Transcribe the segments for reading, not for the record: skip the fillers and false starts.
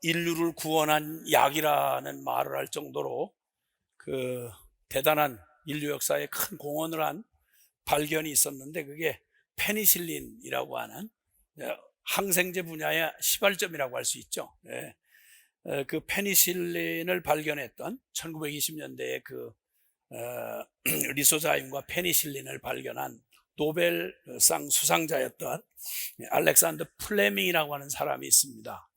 인류를 구원한 약이라는 말을 할 정도로 그 대단한 인류 역사에 큰 공헌을 한 발견이 있었는데, 그게 페니실린이라고 하는 항생제 분야의 시발점이라고 할 수 있죠. 그 페니실린을 발견했던 1920년대에 리소자임과 페니실린을 발견한 노벨상 수상자였던 알렉산더 플레밍이라고 하는 사람이 있습니다.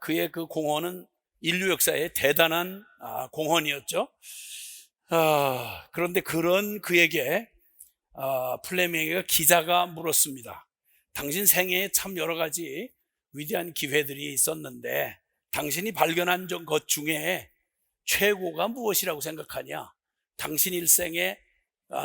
그의 그 공헌은 인류 역사에 대단한 공헌이었죠. 그런데 그런 그에게 플레밍에게 기자가 물었습니다. 당신 생애에 참 여러 가지 위대한 기회들이 있었는데 당신이 발견한 것 중에 최고가 무엇이라고 생각하냐? 당신 일생에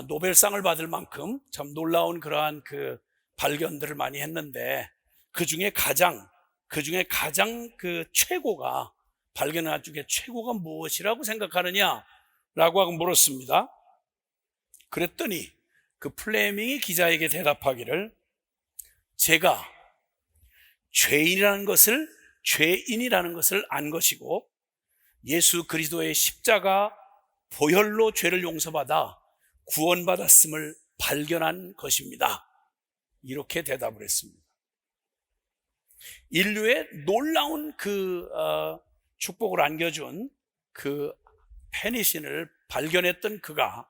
노벨상을 받을 만큼 참 놀라운 그러한 그 발견들을 많이 했는데 그 중에 가장 그 최고가, 발견한 중에 최고가 무엇이라고 생각하느냐? 라고 하고 물었습니다. 그랬더니 그 플레밍이 기자에게 대답하기를, 제가 죄인이라는 것을 안 것이고 예수 그리스도의 십자가 보혈로 죄를 용서받아 구원받았음을 발견한 것입니다. 이렇게 대답을 했습니다. 인류의 놀라운 축복을 안겨준 그 페니신을 발견했던 그가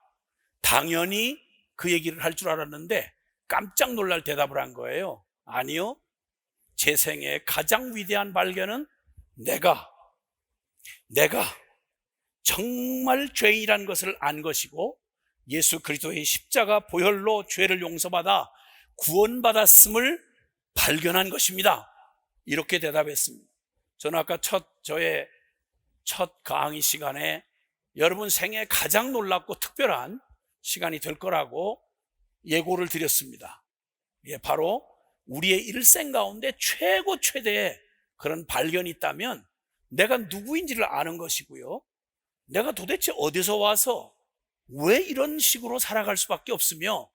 당연히 그 얘기를 할 줄 알았는데 깜짝 놀랄 대답을 한 거예요. 아니요, 제 생애 가장 위대한 발견은 내가 정말 죄인이라는 것을 안 것이고 예수 그리스도의 십자가 보혈로 죄를 용서받아 구원받았음을 발견한 것입니다. 이렇게 대답했습니다. 저는 아까 저의 첫 강의 시간에 여러분 생애 가장 놀랍고 특별한 시간이 될 거라고 예고를 드렸습니다. 바로 우리의 일생 가운데 최대의 그런 발견이 있다면 내가 누구인지를 아는 것이고요, 내가 도대체 어디서 와서 왜 이런 식으로 살아갈 수밖에 없으며,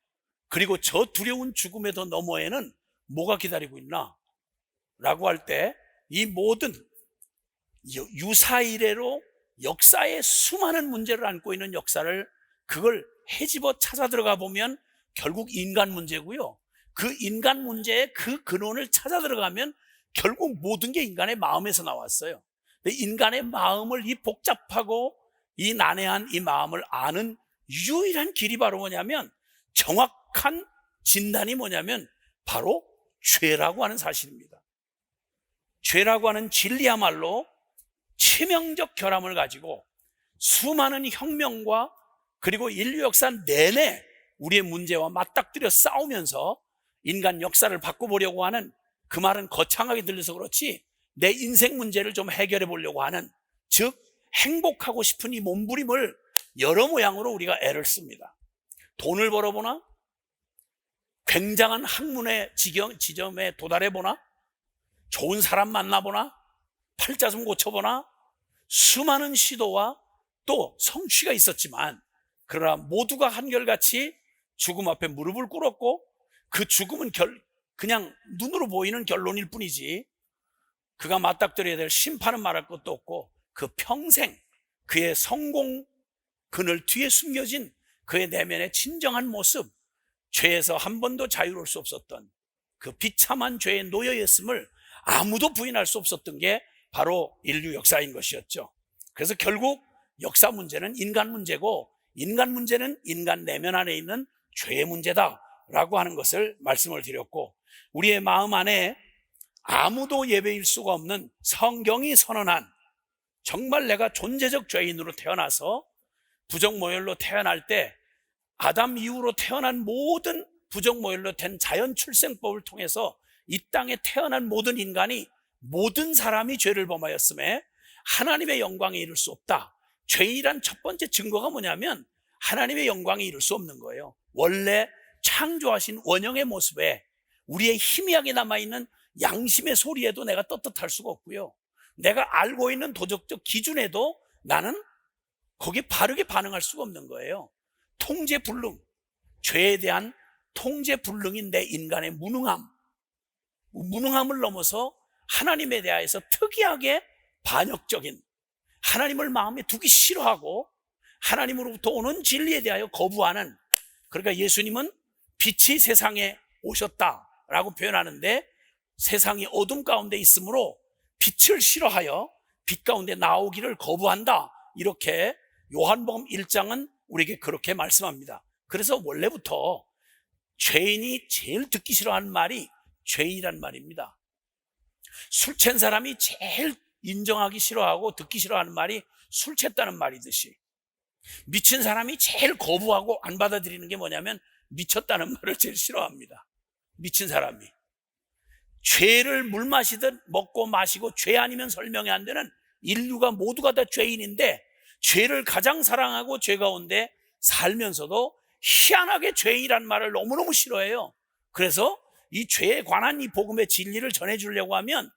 그리고 저 두려운 죽음의 더 너머에는 뭐가 기다리고 있나 라고 할 때 이 모든 유사 이래로 역사의 수많은 문제를 안고 있는 역사를 그걸 헤집어 찾아 들어가 보면 결국 인간 문제고요, 그 인간 문제의 그 근원을 찾아 들어가면 결국 모든 게 인간의 마음에서 나왔어요. 근데 인간의 마음을, 이 복잡하고 이 난해한 이 마음을 아는 유일한 길이 바로 뭐냐면, 정확한 진단이 뭐냐면 바로 죄라고 하는 사실입니다. 죄라고 하는 진리야말로 치명적 결함을 가지고 수많은 혁명과 그리고 인류 역사 내내 우리의 문제와 맞닥뜨려 싸우면서 인간 역사를 바꿔보려고 하는, 그 말은 거창하게 들려서 그렇지 내 인생 문제를 좀 해결해 보려고 하는, 즉 행복하고 싶은 이 몸부림을 여러 모양으로 우리가 애를 씁니다. 돈을 벌어보나, 굉장한 학문의 지점에 도달해보나, 좋은 사람 만나보나, 팔자좀 고쳐보나, 수많은 시도와 또 성취가 있었지만 그러나 모두가 한결같이 죽음 앞에 무릎을 꿇었고, 그 죽음은 그냥 눈으로 보이는 결론일 뿐이지 그가 맞닥뜨려야 될 심판은 말할 것도 없고, 그 평생 그의 성공 그늘 뒤에 숨겨진 그의 내면의 진정한 모습, 죄에서 한 번도 자유로울 수 없었던 그 비참한 죄의 노예였음을 아무도 부인할 수 없었던 게 바로 인류 역사인 것이었죠. 그래서 결국 역사 문제는 인간 문제고, 인간 문제는 인간 내면 안에 있는 죄의 문제다라고 하는 것을 말씀을 드렸고, 우리의 마음 안에 아무도 예배일 수가 없는 성경이 선언한, 정말 내가 존재적 죄인으로 태어나서 부정모혈로 태어날 때 아담 이후로 태어난 모든 부정모혈로 된 자연 출생법을 통해서 이 땅에 태어난 모든 인간이, 모든 사람이 죄를 범하였음에 하나님의 영광에 이를 수 없다. 죄인이란 첫 번째 증거가 뭐냐면 하나님의 영광에 이를 수 없는 거예요. 원래 창조하신 원형의 모습에 우리의 희미하게 남아있는 양심의 소리에도 내가 떳떳할 수가 없고요, 내가 알고 있는 도덕적 기준에도 나는 거기에 바르게 반응할 수가 없는 거예요. 통제불능, 죄에 대한 통제불능인 내 인간의 무능함을 넘어서 하나님에 대하여서 특이하게 반역적인, 하나님을 마음에 두기 싫어하고 하나님으로부터 오는 진리에 대하여 거부하는, 그러니까 예수님은 빛이 세상에 오셨다라고 표현하는데, 세상이 어둠 가운데 있으므로 빛을 싫어하여 빛 가운데 나오기를 거부한다, 이렇게 요한복음 1장은 우리에게 그렇게 말씀합니다. 그래서 원래부터 죄인이 제일 듣기 싫어하는 말이 죄인이란 말입니다. 술 취한 사람이 제일 인정하기 싫어하고 듣기 싫어하는 말이 술 취했다는 말이듯이, 미친 사람이 제일 거부하고 안 받아들이는 게 뭐냐면 미쳤다는 말을 제일 싫어합니다. 미친 사람이 죄를 물 마시듯 먹고 마시고, 죄 아니면 설명이 안 되는 인류가 모두가 다 죄인인데, 죄를 가장 사랑하고 죄 가운데 살면서도 희한하게 죄인이란 말을 너무너무 싫어해요. 그래서 이 죄에 관한 이 복음의 진리를 전해주려고 하면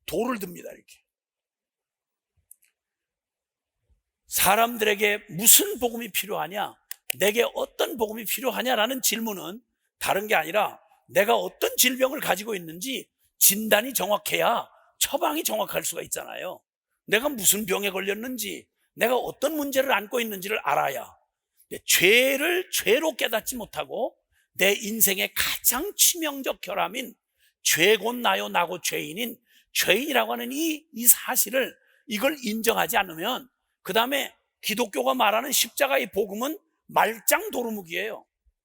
돌을 듭니다. 이렇게 사람들에게 무슨 복음이 필요하냐, 내게 어떤 복음이 필요하냐라는 질문은 다른 게 아니라 내가 어떤 질병을 가지고 있는지 진단이 정확해야 처방이 정확할 수가 있잖아요. 내가 무슨 병에 걸렸는지, 내가 어떤 문제를 안고 있는지를 알아야. 죄를 죄로 깨닫지 못하고 내 인생의 가장 치명적 결함인 죄 곧 나요 나고 죄인인, 죄인이라고 하는 이 사실을, 이걸 인정하지 않으면 그 다음에 기독교가 말하는 십자가의 복음은 말짱 도루묵이에요.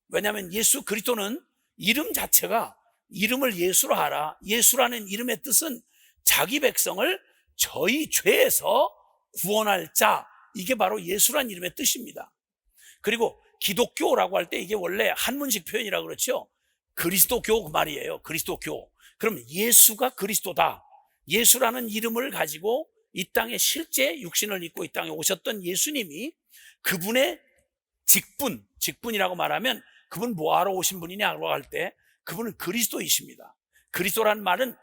왜냐하면 예수 그리스도는 이름 자체가, 이름을 예수로 하라, 예수라는 이름의 뜻은 자기 백성을 저희 죄에서 구원할 자, 이게 바로 예수라는 이름의 뜻입니다. 그리고 기독교라고 할 때 이게 원래 한문식 표현이라고 그렇죠. 그리스도교 그 말이에요. 그리스도교. 그럼 예수가 그리스도다, 예수라는 이름을 가지고 이 땅에 실제 육신을 입고 이 땅에 오셨던 예수님이, 그분의 직분이라고 말하면 그분 뭐하러 오신 분이냐고 할 때 그분은 그리스도이십니다. 그리스도라는 말은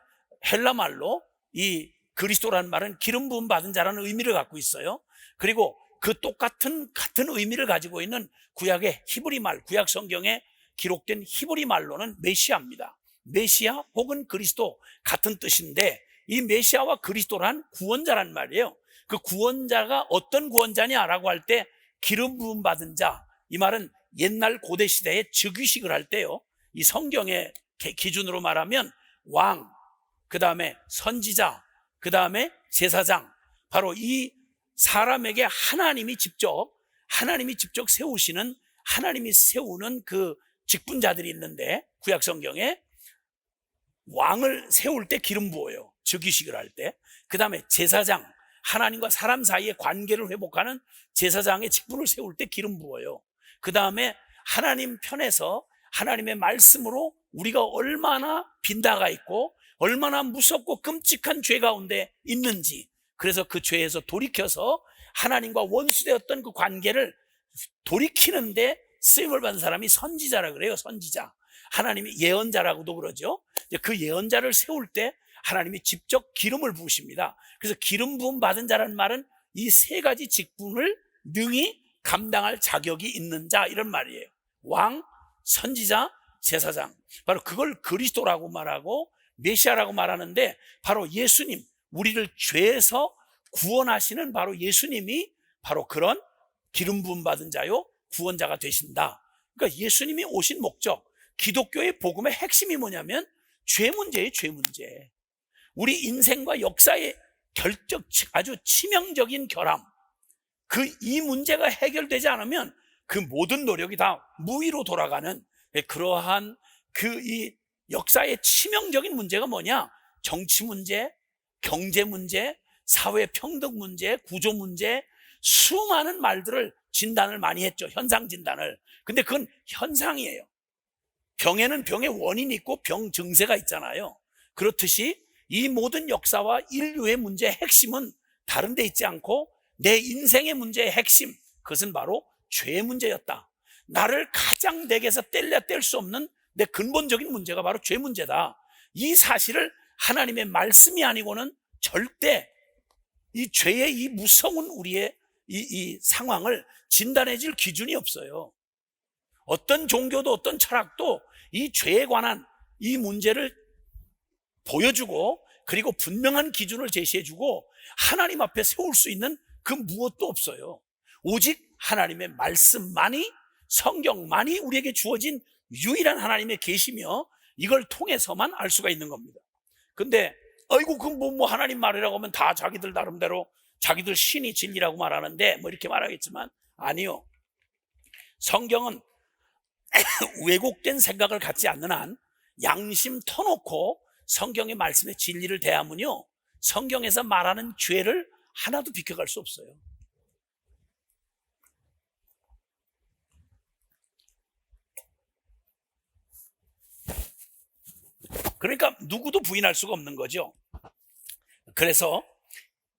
헬라 말로, 이 그리스도라는 말은 기름 부음 받은 자라는 의미를 갖고 있어요. 그리고 그 같은 의미를 가지고 있는 구약의 히브리 말, 구약 성경에 기록된 히브리 말로는 메시아입니다. 메시아 혹은 그리스도 같은 뜻인데, 이 메시아와 그리스도란 구원자란 말이에요. 그 구원자가 어떤 구원자냐라고 할 때 기름 부음 받은 자, 이 말은 옛날 고대 시대에 즉위식을 할 때요, 이 성경의 기준으로 말하면 왕, 그 다음에 선지자, 그 다음에 제사장, 바로 이 사람에게 하나님이 직접 세우시는, 하나님이 세우는 그 직분자들이 있는데, 구약 성경에 왕을 세울 때 기름 부어요. 즉위식을 할 때. 그 다음에 제사장, 하나님과 사람 사이의 관계를 회복하는 제사장의 직분을 세울 때 기름 부어요. 그 다음에 하나님 편에서 하나님의 말씀으로 우리가 얼마나 빈다가 있고 얼마나 무섭고 끔찍한 죄 가운데 있는지, 그래서 그 죄에서 돌이켜서 하나님과 원수되었던 그 관계를 돌이키는데 쓰임을 받은 사람이 선지자라 그래요. 선지자. 하나님이 예언자라고도 그러죠. 그 예언자를 세울 때 하나님이 직접 기름을 부으십니다. 그래서 기름 부음 받은 자라는 말은 이 세 가지 직분을 능히 감당할 자격이 있는 자, 이런 말이에요. 왕, 선지자, 제사장. 바로 그걸 그리스도라고 말하고 메시아라고 말하는데, 바로 예수님, 우리를 죄에서 구원하시는 바로 예수님이 바로 그런 기름 부음 받은 자요 구원자가 되신다. 그러니까 예수님이 오신 목적, 기독교의 복음의 핵심이 뭐냐면 죄 문제예요. 죄 문제. 우리 인생과 역사의 아주 치명적인 결함, 이 문제가 해결되지 않으면 그 모든 노력이 다 무의로 돌아가는 그러한 이 역사의 치명적인 문제가 뭐냐? 정치 문제, 경제 문제, 사회 평등 문제, 구조 문제, 수많은 말들을 진단을 많이 했죠. 현상 진단을. 근데 그건 현상이에요. 병에는 병의 원인이 있고 병 증세가 있잖아요. 그렇듯이 이 모든 역사와 인류의 문제의 핵심은 다른 데 있지 않고 내 인생의 문제의 핵심, 그것은 바로 죄의 문제였다. 나를 가장 내게서 뗄 수 없는 내 근본적인 문제가 바로 죄 문제다. 이 사실을 하나님의 말씀이 아니고는 절대 이 죄의 이 무서운 우리의 이 상황을 진단해 줄 기준이 없어요. 어떤 종교도 어떤 철학도 이 죄에 관한 이 문제를 보여주고 그리고 분명한 기준을 제시해주고 하나님 앞에 세울 수 있는 그 무엇도 없어요. 오직 하나님의 말씀만이, 성경만이 우리에게 주어진 유일한 하나님의 계시며 이걸 통해서만 알 수가 있는 겁니다. 근데 아이고 그 뭐 하나님 말이라고 하면 다 자기들 나름대로 자기들 신이 진리라고 말하는데 뭐 이렇게 말하겠지만 아니요. 성경은 왜곡된 생각을 갖지 않는 한 양심 터놓고 성경의 말씀의 진리를 대하면요, 성경에서 말하는 죄를 하나도 비켜갈 수 없어요. 그러니까 누구도 부인할 수가 없는 거죠. 그래서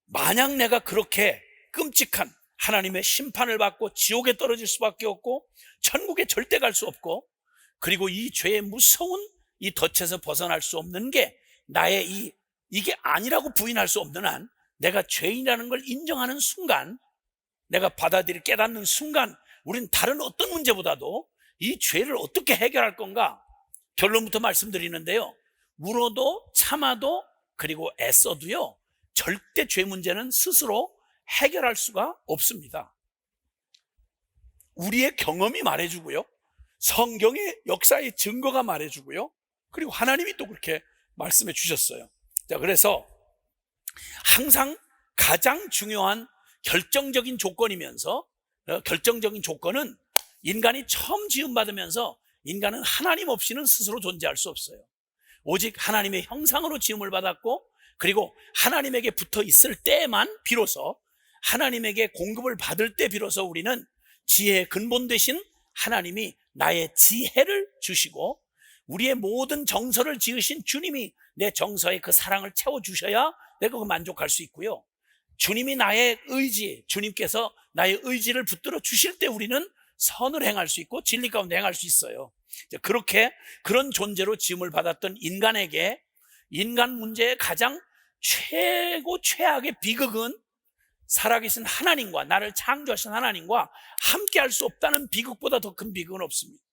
만약 내가 그렇게 끔찍한 하나님의 심판을 받고 지옥에 떨어질 수밖에 없고 천국에 절대 갈 수 없고 그리고 이 죄의 무서운 이 덫에서 벗어날 수 없는 게 나의 이게 아니라고 부인할 수 없는 한 내가 죄인이라는 걸 인정하는 순간, 내가 받아들일 깨닫는 순간 우린 다른 어떤 문제보다도 이 죄를 어떻게 해결할 건가 결론부터 말씀드리는데요, 울어도 참아도 그리고 애써도요 절대 죄 문제는 스스로 해결할 수가 없습니다. 우리의 경험이 말해주고요, 성경의 역사의 증거가 말해주고요, 그리고 하나님이 또 그렇게 말씀해 주셨어요. 자, 그래서 항상 가장 중요한 결정적인 조건이면서 결정적인 조건은 인간이 처음 지음받으면서 인간은 하나님 없이는 스스로 존재할 수 없어요. 오직 하나님의 형상으로 지음을 받았고 그리고 하나님에게 붙어 있을 때만 비로소, 하나님에게 공급을 받을 때 비로소 우리는 지혜의 근본 되신 하나님이 나의 지혜를 주시고 우리의 모든 정서를 지으신 주님이 내 정서에 그 사랑을 채워주셔야 내가 그 만족할 수 있고요, 주님이 나의 의지, 주님께서 나의 의지를 붙들어 주실 때 우리는 선을 행할 수 있고 진리 가운데 행할 수 있어요. 그렇게 그런 존재로 지음을 받았던 인간에게 인간 문제의 가장 최악의 비극은 살아계신 하나님과, 나를 창조하신 하나님과 함께 할 수 없다는 비극보다 더 큰 비극은 없습니다.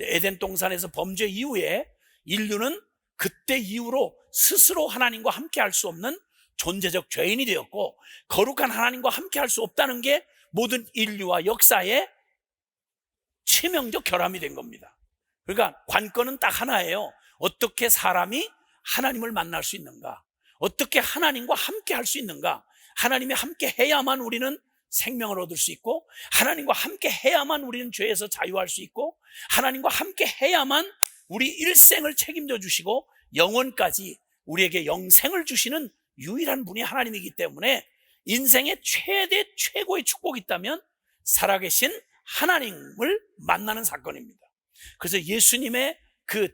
에덴 동산에서 범죄 이후에 인류는 그때 이후로 스스로 하나님과 함께 할 수 없는 존재적 죄인이 되었고 거룩한 하나님과 함께 할 수 없다는 게 모든 인류와 역사의 치명적 결함이 된 겁니다. 그러니까 관건은 딱 하나예요. 어떻게 사람이 하나님을 만날 수 있는가, 어떻게 하나님과 함께 할 수 있는가. 하나님이 함께 해야만 우리는 생명을 얻을 수 있고 하나님과 함께 해야만 우리는 죄에서 자유할 수 있고 하나님과 함께 해야만 우리 일생을 책임져 주시고 영원까지 우리에게 영생을 주시는 유일한 분이 하나님이기 때문에 인생의 최고의 축복이 있다면 살아계신 하나님을 만나는 사건입니다. 그래서 예수님의 그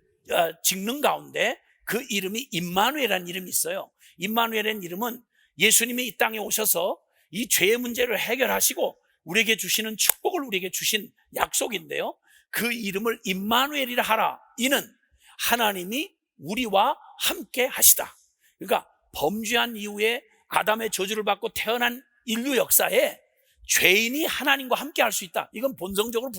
직능 가운데 그 이름이 임마누엘이라는 이름이 있어요. 임마누엘이라는 이름은 예수님이 이 땅에 오셔서 이 죄의 문제를 해결하시고 우리에게 주시는 축복을 우리에게 주신 약속인데요, 그 이름을 임마누엘이라 하라. 이는 하나님이 우리와 함께 하시다. 그러니까 범죄한 이후에 아담의 저주를 받고 태어난 인류 역사에 죄인이 하나님과 함께 할 수 있다. 이건 본성적으로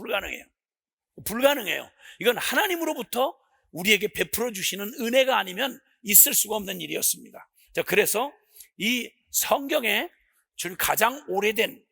불가능해요. 이건 하나님으로부터 우리에게 베풀어 주시는 은혜가 아니면 있을 수가 없는 일이었습니다. 자, 그래서 이 성경에 가장 오래된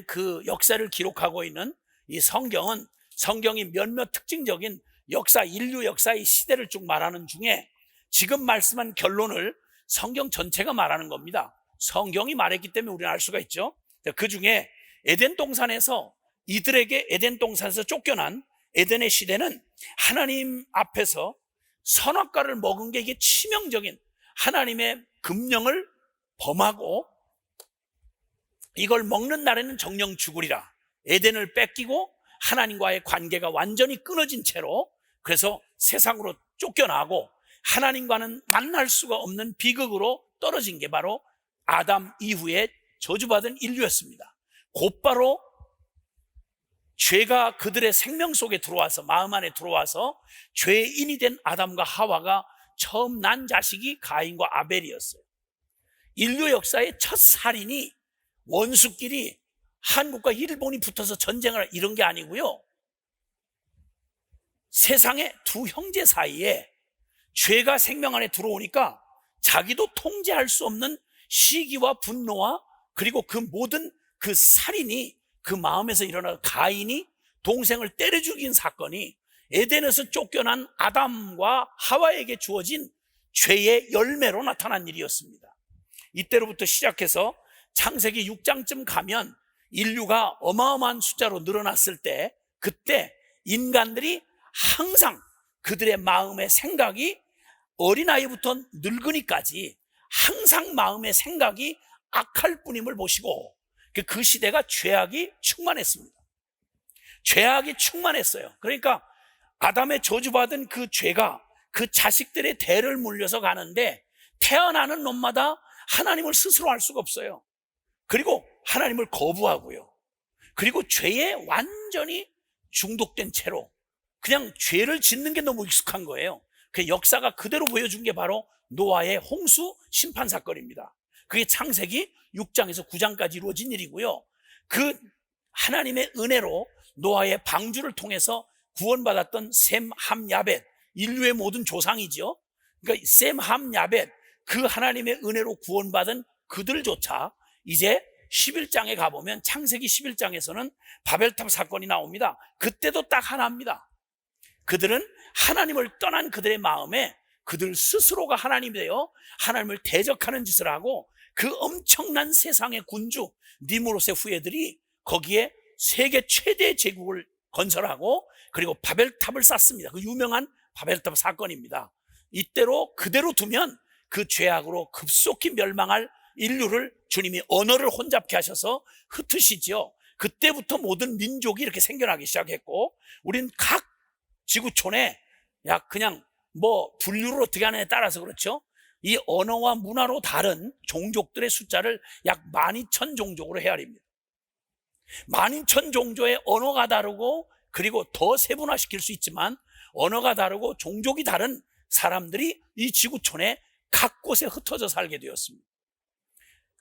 그 역사를 기록하고 있는 이 성경은, 성경이 몇몇 특징적인 역사, 인류 역사의 시대를 쭉 말하는 중에 지금 말씀한 결론을 성경 전체가 말하는 겁니다. 성경이 말했기 때문에 우리는 알 수가 있죠. 그 중에 에덴 동산에서 이들에게 에덴 동산에서 쫓겨난 에덴의 시대는 하나님 앞에서 선악과를 먹은 게 이게 치명적인 하나님의 금령을 범하고 이걸 먹는 날에는 정령 죽으리라. 에덴을 뺏기고 하나님과의 관계가 완전히 끊어진 채로, 그래서 세상으로 쫓겨나고 하나님과는 만날 수가 없는 비극으로 떨어진 게 바로 아담 이후에 저주받은 인류였습니다. 곧바로 죄가 그들의 생명 속에 들어와서, 마음 안에 들어와서 죄인이 된 아담과 하와가 처음 난 자식이 가인과 아벨이었어요. 인류 역사의 첫 살인이 원수끼리 한국과 일본이 붙어서 전쟁을 이런 게 아니고요, 세상의 두 형제 사이에 죄가 생명 안에 들어오니까 자기도 통제할 수 없는 시기와 분노와 그리고 그 모든 그 살인이 그 마음에서 일어나 가인이 동생을 때려 죽인 사건이 에덴에서 쫓겨난 아담과 하와에게 주어진 죄의 열매로 나타난 일이었습니다. 이때로부터 시작해서 창세기 6장쯤 가면 인류가 어마어마한 숫자로 늘어났을 때, 그때 인간들이 항상 그들의 마음의 생각이 어린아이부터 늙은이까지 항상 마음의 생각이 악할 뿐임을 보시고, 그 시대가 죄악이 충만했습니다. 죄악이 충만했어요. 그러니까 아담의 저주받은 그 죄가 그 자식들의 대를 물려서 가는데, 태어나는 놈마다 하나님을 스스로 알 수가 없어요. 그리고 하나님을 거부하고요. 그리고 죄에 완전히 중독된 채로 그냥 죄를 짓는 게 너무 익숙한 거예요. 그 역사가 그대로 보여준 게 바로 노아의 홍수 심판 사건입니다. 그게 창세기 6장에서 9장까지 이루어진 일이고요. 그 하나님의 은혜로 노아의 방주를 통해서 구원받았던 셈, 함, 야벳, 인류의 모든 조상이죠. 그러니까 셈, 함, 야벳, 그 하나님의 은혜로 구원받은 그들조차 이제 11장에 가보면, 창세기 11장에서는 바벨탑 사건이 나옵니다. 그때도 딱 하나입니다. 그들은 하나님을 떠난 그들의 마음에 그들 스스로가 하나님이 되어 하나님을 대적하는 짓을 하고, 그 엄청난 세상의 군주 니무롯의 후예들이 거기에 세계 최대의 제국을 건설하고 그리고 바벨탑을 쌓습니다. 그 유명한 바벨탑 사건입니다. 이때로 그대로 두면 그 죄악으로 급속히 멸망할 인류를 주님이 언어를 혼잡케 하셔서 흩으시지요. 그때부터 모든 민족이 이렇게 생겨나기 시작했고, 우린 각 지구촌에 그냥 분류를 어떻게 하느냐에 따라서 그렇죠, 이 언어와 문화로 다른 종족들의 숫자를 약 12,000종족으로 헤아립니다. 12,000종족의 언어가 다르고, 그리고 더 세분화시킬 수 있지만 언어가 다르고 종족이 다른 사람들이 이 지구촌에 각 곳에 흩어져 살게 되었습니다.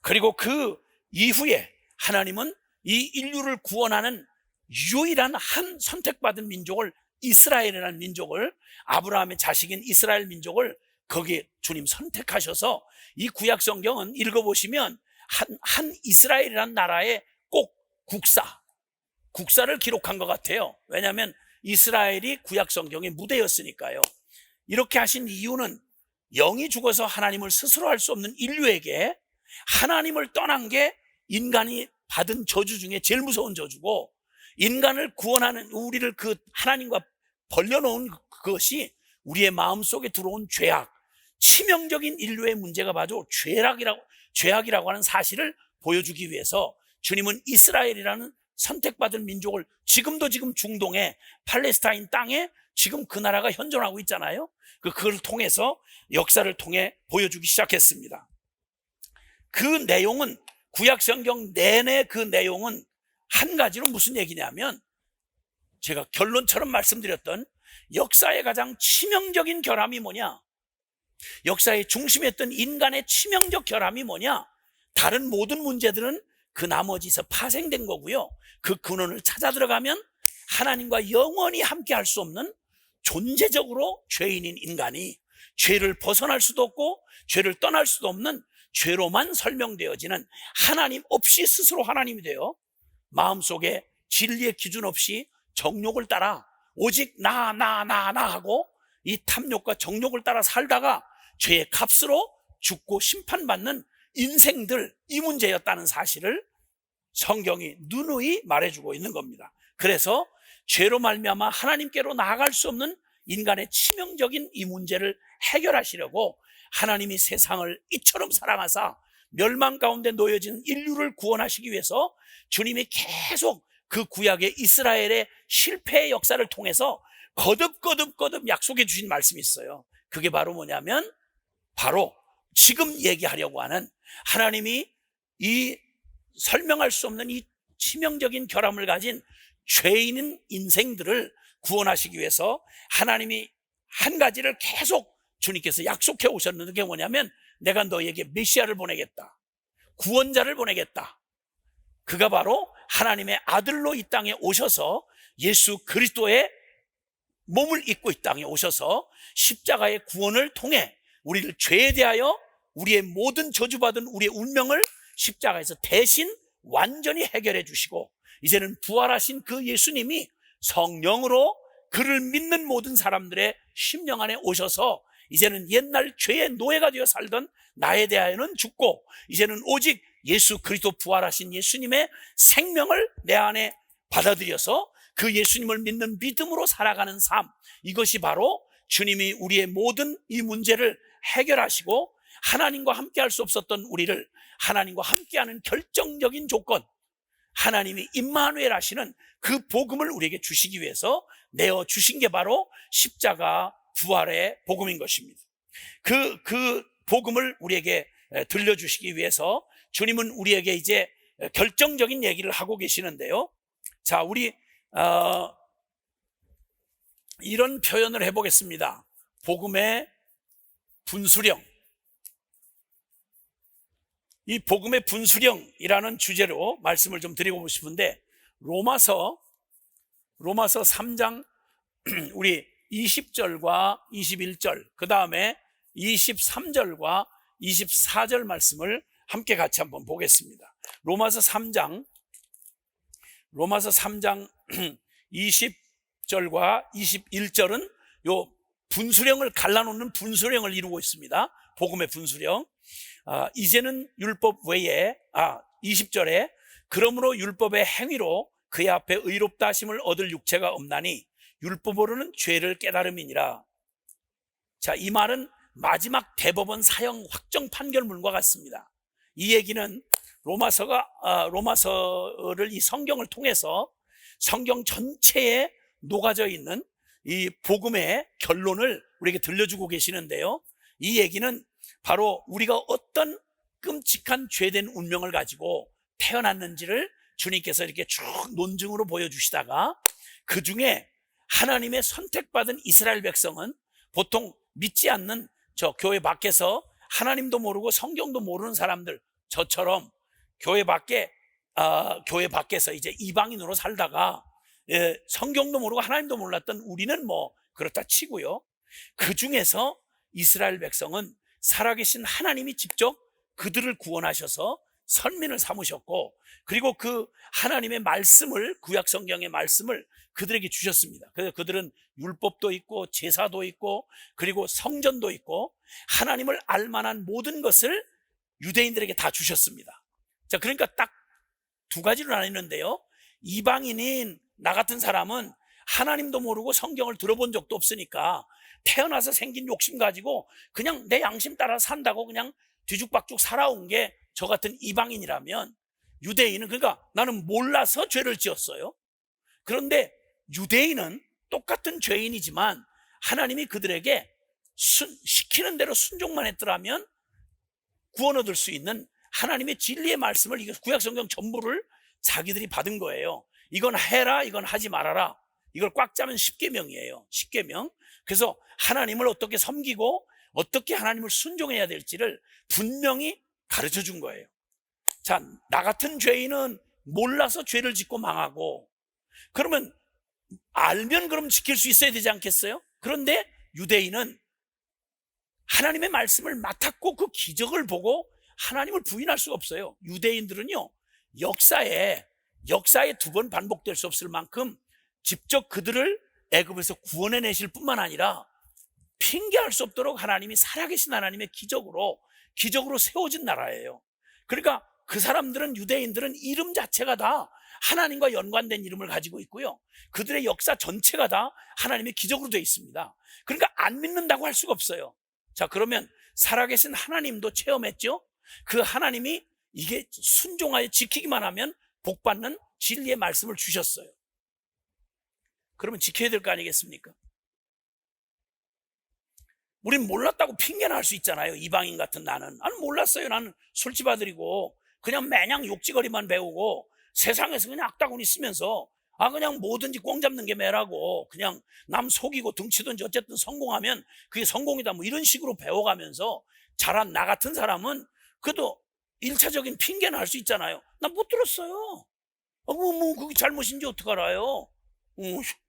그리고 그 이후에 하나님은 이 인류를 구원하는 유일한 한 선택받은 민족을, 이스라엘이라는 민족을, 아브라함의 자식인 이스라엘 민족을 거기에 주님 선택하셔서, 이 구약 성경은 읽어보시면 한 이스라엘이라는 나라의 꼭 국사를 기록한 것 같아요. 왜냐하면 이스라엘이 구약 성경의 무대였으니까요. 이렇게 하신 이유는 영이 죽어서 하나님을 스스로 할 수 없는 인류에게 하나님을 떠난 게 인간이 받은 저주 중에 제일 무서운 저주고, 인간을 구원하는, 우리를 그 하나님과 벌려놓은 그것이 우리의 마음속에 들어온 죄악, 치명적인 인류의 문제가 바로 죄악이라고 하는 사실을 보여주기 위해서 주님은 이스라엘이라는 선택받은 민족을, 지금 중동의 팔레스타인 땅에 지금 그 나라가 현존하고 있잖아요. 그걸 통해서, 역사를 통해 보여주기 시작했습니다. 그 내용은, 구약 성경 내내 그 내용은 한 가지로 무슨 얘기냐면, 제가 결론처럼 말씀드렸던 역사의 가장 치명적인 결함이 뭐냐, 역사의 중심에 있던 인간의 치명적 결함이 뭐냐, 다른 모든 문제들은 그 나머지서 파생된 거고요. 그 근원을 찾아 들어가면 하나님과 영원히 함께 할 수 없는, 존재적으로 죄인인 인간이 죄를 벗어날 수도 없고 죄를 떠날 수도 없는, 죄로만 설명되어지는, 하나님 없이 스스로 하나님이 되어 마음속에 진리의 기준 없이 정욕을 따라 오직 나 하고 이 탐욕과 정욕을 따라 살다가 죄의 값으로 죽고 심판받는 인생들, 이 문제였다는 사실을 성경이 누누이 말해주고 있는 겁니다. 그래서 죄로 말미암아 하나님께로 나아갈 수 없는 인간의 치명적인 이 문제를 해결하시려고 하나님이 세상을 이처럼 사랑하사 멸망 가운데 놓여진 인류를 구원하시기 위해서 주님이 계속 그 구약의 이스라엘의 실패의 역사를 통해서 거듭 약속해 주신 말씀이 있어요. 그게 바로 뭐냐면, 바로 지금 얘기하려고 하는, 하나님이 이 설명할 수 없는 이 치명적인 결함을 가진 죄인인 인생들을 구원하시기 위해서 하나님이 한 가지를 계속 주님께서 약속해 오셨는데, 그게 뭐냐면, 내가 너에게 메시아를 보내겠다, 구원자를 보내겠다. 그가 바로 하나님의 아들로 이 땅에 오셔서 예수 그리스도의 몸을 입고 이 땅에 오셔서 십자가의 구원을 통해 우리를 죄에 대하여 우리의 모든 저주받은 우리의 운명을 십자가에서 대신 완전히 해결해 주시고, 이제는 부활하신 그 예수님이 성령으로 그를 믿는 모든 사람들의 심령 안에 오셔서 이제는 옛날 죄의 노예가 되어 살던 나에 대하여는 죽고, 이제는 오직 예수 그리스도 부활하신 예수님의 생명을 내 안에 받아들여서 그 예수님을 믿는 믿음으로 살아가는 삶, 이것이 바로 주님이 우리의 모든 이 문제를 해결하시고 하나님과 함께 할 수 없었던 우리를 하나님과 함께하는 결정적인 조건, 하나님이 임마누엘 하시는 그 복음을 우리에게 주시기 위해서 내어 주신 게 바로 십자가 부활의 복음인 것입니다. 그 복음을 우리에게 들려주시기 위해서 주님은 우리에게 이제 결정적인 얘기를 하고 계시는데요. 자, 우리 이런 표현을 해보겠습니다. 복음의 분수령. 이 복음의 분수령이라는 주제로 말씀을 좀 드리고 싶은데, 로마서 3장 우리 20절과 21절, 그 다음에 23절과 24절 말씀을 함께 같이 한번 보겠습니다. 로마서 3장 20절과 21절은 요 분수령을 갈라놓는 분수령을 이루고 있습니다. 복음의 분수령. 이제는 율법 외에 20절에 그러므로 율법의 행위로 그의 앞에 의롭다 하심을 얻을 육체가 없나니 율법으로는 죄를 깨달음이니라. 자, 이 말은 마지막 대법원 사형 확정 판결문과 같습니다. 이 얘기는 로마서를 이 성경을 통해서 성경 전체에 녹아져 있는 이 복음의 결론을 우리에게 들려주고 계시는데요. 이 얘기는 바로 우리가 어떤 끔찍한 죄된 운명을 가지고 태어났는지를 주님께서 이렇게 쭉 논증으로 보여주시다가, 그 중에 하나님의 선택받은 이스라엘 백성은 보통 믿지 않는 저 교회 밖에서 하나님도 모르고 성경도 모르는 사람들, 저처럼 교회 밖에서 이제 이방인으로 살다가 성경도 모르고 하나님도 몰랐던 우리는 뭐 그렇다 치고요. 그 중에서 이스라엘 백성은 살아계신 하나님이 직접 그들을 구원하셔서 선민을 삼으셨고, 그리고 그 하나님의 말씀을, 구약 성경의 말씀을 그들에게 주셨습니다. 그래서 그들은 율법도 있고 제사도 있고 그리고 성전도 있고 하나님을 알만한 모든 것을 유대인들에게 다 주셨습니다. 자, 그러니까 딱 두 가지로 나뉘는데요. 이방인인 나 같은 사람은 하나님도 모르고 성경을 들어본 적도 없으니까 태어나서 생긴 욕심 가지고 그냥 내 양심 따라 산다고 그냥 뒤죽박죽 살아온 게 저 같은 이방인이라면, 유대인은, 그러니까 나는 몰라서 죄를 지었어요. 그런데 유대인은 똑같은 죄인이지만 하나님이 그들에게 시키는 대로 순종만 했더라면 구원 얻을 수 있는 하나님의 진리의 말씀을, 이거 구약성경 전부를 자기들이 받은 거예요. 이건 해라, 이건 하지 말아라. 이걸 꽉 짜면 10계명이에요. 10계명. 그래서 하나님을 어떻게 섬기고 어떻게 하나님을 순종해야 될지를 분명히 가르쳐 준 거예요. 자, 나 같은 죄인은 몰라서 죄를 짓고 망하고, 그러면 알면 그럼 지킬 수 있어야 되지 않겠어요? 그런데 유대인은 하나님의 말씀을 맡았고 그 기적을 보고 하나님을 부인할 수가 없어요. 유대인들은요, 역사에 2번 반복될 수 없을 만큼 직접 그들을 애굽에서 구원해내실 뿐만 아니라 핑계할 수 없도록 하나님이 살아계신 하나님의 기적으로 세워진 나라예요. 그러니까 그 사람들은, 유대인들은 이름 자체가 다 하나님과 연관된 이름을 가지고 있고요, 그들의 역사 전체가 다 하나님의 기적으로 되어 있습니다. 그러니까 안 믿는다고 할 수가 없어요. 자, 그러면 살아계신 하나님도 체험했죠. 그 하나님이 이게 순종하여 지키기만 하면 복받는 진리의 말씀을 주셨어요. 그러면 지켜야 될 거 아니겠습니까? 우린 몰랐다고 핑계나 할 수 있잖아요. 이방인 같은 나는 몰랐어요. 나는 술집 아들이고 그냥 매냥 욕지거리만 배우고 세상에서 그냥 악다구니 쓰면서 그냥 뭐든지 꽁 잡는 게 매라고, 그냥 남 속이고 등치든지 어쨌든 성공하면 그게 성공이다, 뭐 이런 식으로 배워가면서 자란 나 같은 사람은 그래도 1차적인 핑계나 할 수 있잖아요. 나 못 들었어요. 그게 잘못인지 어떻게 알아요?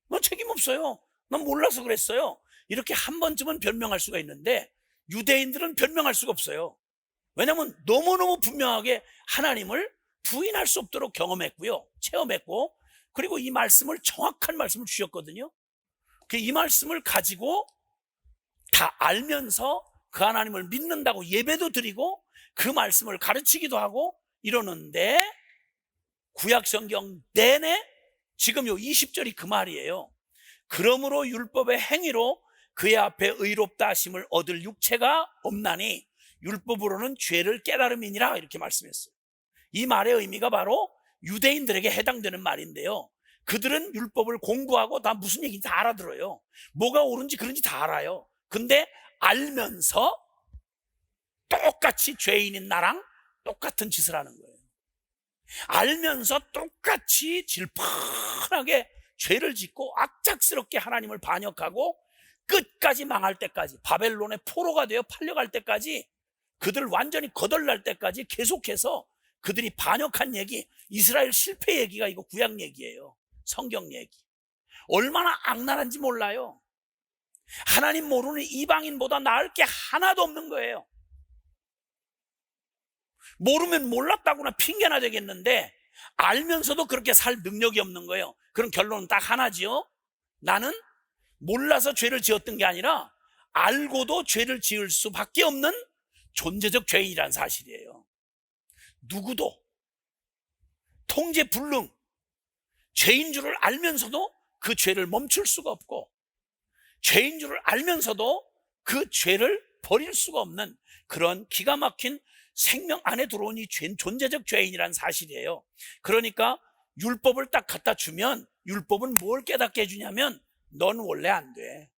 나 책임 없어요. 난 몰라서 그랬어요. 이렇게 한 번쯤은 변명할 수가 있는데 유대인들은 변명할 수가 없어요. 왜냐하면 너무너무 분명하게 하나님을 부인할 수 없도록 경험했고요, 체험했고, 그리고 이 말씀을, 정확한 말씀을 주셨거든요. 이 말씀을 가지고 다 알면서 그 하나님을 믿는다고 예배도 드리고 그 말씀을 가르치기도 하고 이러는데, 구약 성경 내내 지금 요 20절이 그 말이에요. 그러므로 율법의 행위로 그의 앞에 의롭다 하심을 얻을 육체가 없나니 율법으로는 죄를 깨달음이니라, 이렇게 말씀했어요. 이 말의 의미가 바로 유대인들에게 해당되는 말인데요, 그들은 율법을 공부하고 다 무슨 얘기인지 다 알아들어요. 뭐가 옳은지 그런지 다 알아요. 근데 알면서 똑같이 죄인인 나랑 똑같은 짓을 하는 거예요. 알면서 똑같이 질펀하게 죄를 짓고 악착스럽게 하나님을 반역하고 끝까지 망할 때까지, 바벨론의 포로가 되어 팔려갈 때까지, 그들 완전히 거덜날 때까지 계속해서 그들이 반역한 얘기, 이스라엘 실패 얘기가 이거 구약 얘기예요. 성경 얘기. 얼마나 악랄한지 몰라요. 하나님 모르는 이방인보다 나을 게 하나도 없는 거예요. 모르면 몰랐다고나 핑계나 되겠는데 알면서도 그렇게 살 능력이 없는 거예요. 그럼 결론은 딱 하나지요. 나는 몰라서 죄를 지었던 게 아니라 알고도 죄를 지을 수밖에 없는 존재적 죄인이라는 사실이에요. 누구도 통제불능, 죄인 줄을 알면서도 그 죄를 멈출 수가 없고, 죄인 줄을 알면서도 그 죄를 버릴 수가 없는 그런 기가 막힌 생명 안에 들어온 이 존재적 죄인이라는 사실이에요. 그러니까 율법을 딱 갖다 주면 율법은 뭘 깨닫게 해주냐면, 넌 원래 안 돼.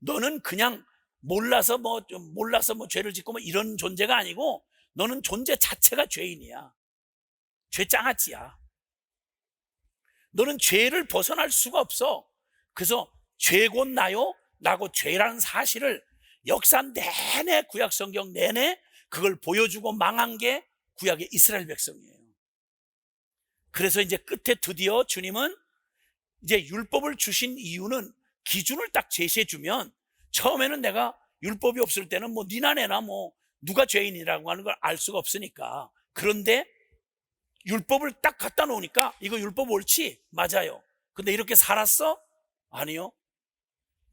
너는 그냥 몰라서 뭐 죄를 짓고 뭐 이런 존재가 아니고, 너는 존재 자체가 죄인이야. 죄장아찌야. 너는 죄를 벗어날 수가 없어. 그래서 죄 곧 나요 라고 죄라는 사실을 역사 내내, 구약 성경 내내 그걸 보여주고 망한 게 구약의 이스라엘 백성이에요. 그래서 이제 끝에 드디어 주님은 이제 율법을 주신 이유는, 기준을 딱 제시해 주면, 처음에는 내가 율법이 없을 때는 뭐 니나 내나 뭐 누가 죄인이라고 하는 걸 알 수가 없으니까. 그런데 율법을 딱 갖다 놓으니까, 이거 율법 옳지? 맞아요. 근데 이렇게 살았어? 아니요.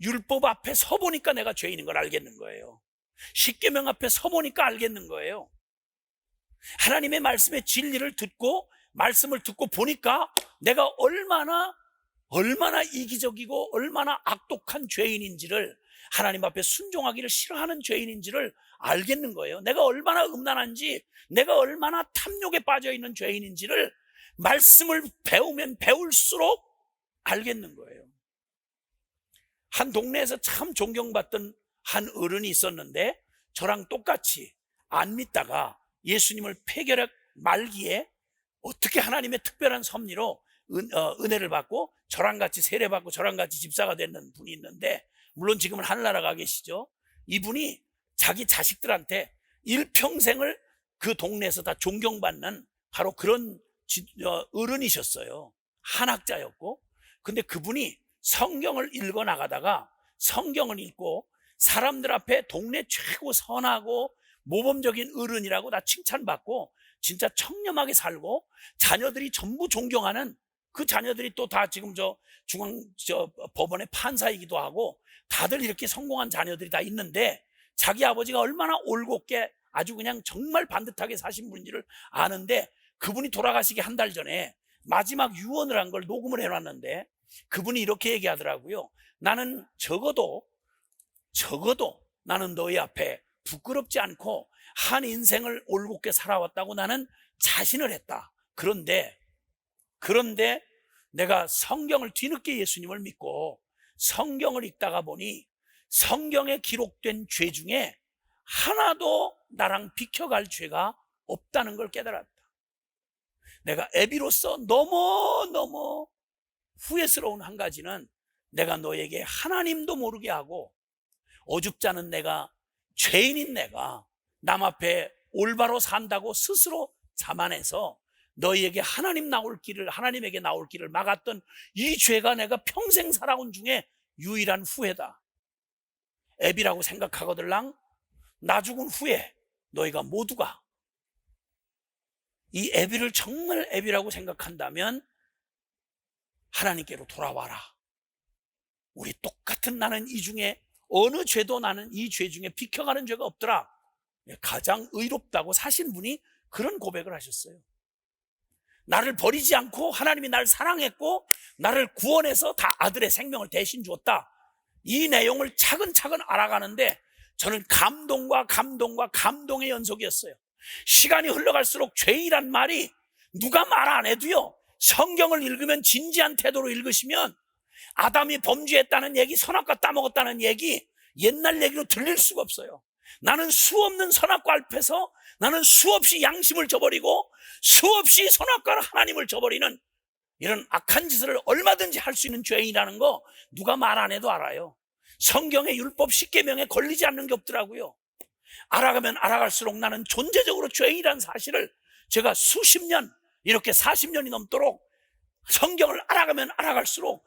율법 앞에 서보니까 내가 죄인인 걸 알겠는 거예요. 십계명 앞에 서보니까 알겠는 거예요. 하나님의 말씀의 진리를 듣고, 말씀을 듣고 보니까 내가 얼마나 이기적이고 얼마나 악독한 죄인인지를, 하나님 앞에 순종하기를 싫어하는 죄인인지를 알겠는 거예요. 내가 얼마나 음란한지, 내가 얼마나 탐욕에 빠져있는 죄인인지를 말씀을 배우면 배울수록 알겠는 거예요. 한 동네에서 참 존경받던 한 어른이 있었는데, 저랑 똑같이 안 믿다가 예수님을 폐결핵 말기에 어떻게 하나님의 특별한 섭리로 은혜를 받고 저랑 같이 세례받고 저랑 같이 집사가 되는 분이 있는데, 물론 지금은 하늘나라 가 계시죠. 이분이 자기 자식들한테 일평생을 그 동네에서 다 존경받는 바로 그런 어른이셨어요. 한학자였고. 근데 그분이 성경을 읽어 나가다가, 성경을 읽고 사람들 앞에 동네 최고 선하고 모범적인 어른이라고 다 칭찬받고 진짜 청렴하게 살고, 자녀들이 전부 존경하는, 그 자녀들이 또 다 지금 법원의 판사이기도 하고 다들 이렇게 성공한 자녀들이 다 있는데, 자기 아버지가 얼마나 올곧게 아주 그냥 정말 반듯하게 사신 분인지를 아는데, 그분이 돌아가시기 한 달 전에 마지막 유언을 한 걸 녹음을 해놨는데, 그분이 이렇게 얘기하더라고요. 나는 적어도 나는 너희 앞에 부끄럽지 않고 한 인생을 올곧게 살아왔다고 나는 자신을 했다. 그런데 내가 성경을 뒤늦게 예수님을 믿고 성경을 읽다가 보니, 성경에 기록된 죄 중에 하나도 나랑 비켜갈 죄가 없다는 걸 깨달았다. 내가 애비로서 너무 후회스러운 한 가지는, 내가 너에게 하나님도 모르게 하고 어줍지 않은 내가, 죄인인 내가 남 앞에 올바로 산다고 스스로 자만해서 너희에게 하나님에게 나올 길을 막았던 이 죄가 내가 평생 살아온 중에 유일한 후회다. 애비라고 생각하거들랑 나 죽은 후에 너희가 모두가 이 애비를 정말 애비라고 생각한다면 하나님께로 돌아와라. 우리 똑같은 나는 이 중에 어느 죄도 나는 이 죄 중에 비켜가는 죄가 없더라. 가장 의롭다고 사신 분이 그런 고백을 하셨어요. 나를 버리지 않고 하나님이 나를 사랑했고 나를 구원해서 다 아들의 생명을 대신 주었다. 이 내용을 차근차근 알아가는데 저는 감동과 감동의 연속이었어요. 시간이 흘러갈수록 죄이란 말이 누가 말 안 해도요, 성경을 읽으면 진지한 태도로 읽으시면 아담이 범죄했다는 얘기, 선악과 따먹었다는 얘기, 옛날 얘기로 들릴 수가 없어요. 나는 수없는 선악과 앞에서 나는 수없이 양심을 저버리고 수없이 선악과를 하나님을 저버리는 이런 악한 짓을 얼마든지 할 수 있는 죄인이라는 거 누가 말 안 해도 알아요. 성경의 율법 10계명에 걸리지 않는 게 없더라고요. 알아가면 알아갈수록 나는 존재적으로 죄인이라는 사실을 제가 수십 년, 이렇게 40년이 넘도록 성경을 알아가면 알아갈수록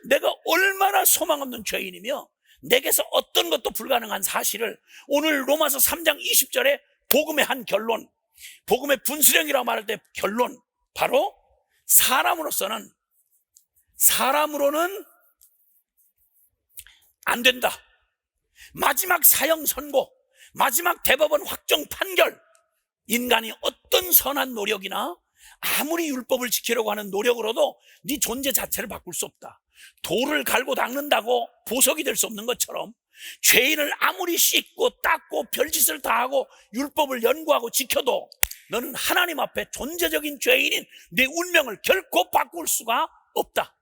내가 얼마나 소망 없는 죄인이며 내게서 어떤 것도 불가능한 사실을 오늘 로마서 3장 20절에 복음의 한 결론, 복음의 분수령이라고 말할 때 결론, 바로 사람으로는 안 된다. 마지막 사형 선고, 마지막 대법원 확정 판결, 인간이 어떤 선한 노력이나 아무리 율법을 지키려고 하는 노력으로도 네 존재 자체를 바꿀 수 없다. 돌을 갈고 닦는다고 보석이 될 수 없는 것처럼 죄인을 아무리 씻고 닦고 별짓을 다 하고 율법을 연구하고 지켜도 너는 하나님 앞에 존재적인 죄인인 네 운명을 결코 바꿀 수가 없다.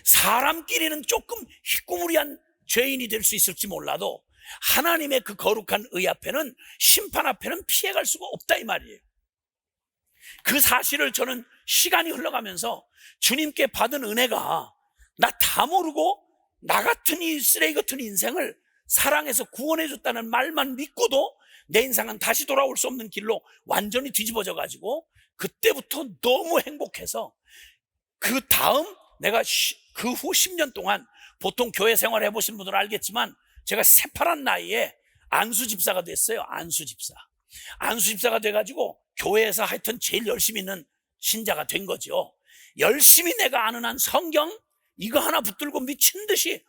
사람끼리는 조금 희꾸무리한 죄인이 될 수 있을지 몰라도 하나님의 그 거룩한 의 앞에는, 심판 앞에는 피해갈 수가 없다 이 말이에요. 그 사실을 저는 시간이 흘러가면서 주님께 받은 은혜가 나 다 모르고 나 같은 이 쓰레기 같은 인생을 사랑해서 구원해 줬다는 말만 믿고도 내 인생은 다시 돌아올 수 없는 길로 완전히 뒤집어져 가지고 그때부터 너무 행복해서 그 다음 내가 그 후 10년 동안, 보통 교회 생활 해보신 분들은 알겠지만 제가 새파란 나이에 안수 집사가 됐어요. 안수 집사가 돼가지고 교회에서 하여튼 제일 열심히 있는 신자가 된 거죠. 열심히 내가 아는 한 성경 이거 하나 붙들고 미친 듯이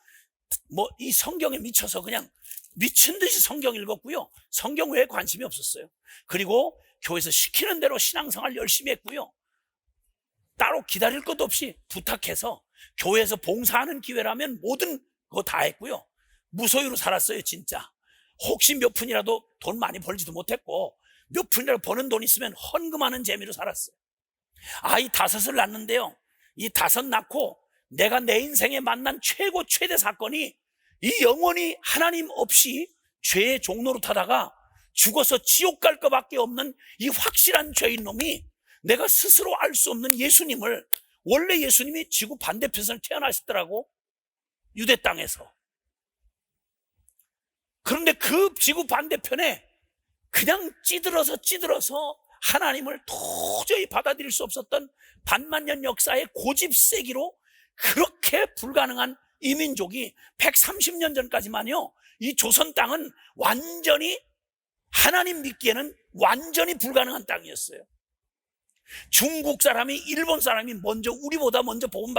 이 성경에 미쳐서 그냥 미친 듯이 성경 읽었고요. 성경 외에 관심이 없었어요. 그리고 교회에서 시키는 대로 신앙생활 열심히 했고요. 따로 기다릴 것도 없이 부탁해서 교회에서 봉사하는 기회라면 모든 거 다 했고요. 무소유로 살았어요. 진짜 혹시 몇 푼이라도 돈 많이 벌지도 못했고 몇 푼이라도 버는 돈 있으면 헌금하는 재미로 살았어요. 아이 5을 낳는데요, 이 5 낳고 내가 내 인생에 만난 최대 사건이 이 영원히 하나님 없이 죄의 종로로 타다가 죽어서 지옥 갈 것밖에 없는 이 확실한 죄인 놈이 내가 스스로 알 수 없는 예수님을, 원래 예수님이 지구 반대편에서 태어나셨더라고, 유대 땅에서. 그런데 그 지구 반대편에 그냥 찌들어서 하나님을 도저히 받아들일 수 없었던 반만년 역사의 고집세기로 그렇게 불가능한 이 민족이 130년 전까지만요, 이 조선 땅은 완전히 하나님 믿기에는 완전히 불가능한 땅이었어요. 중국 사람이, 일본 사람이 우리보다 먼저 복음을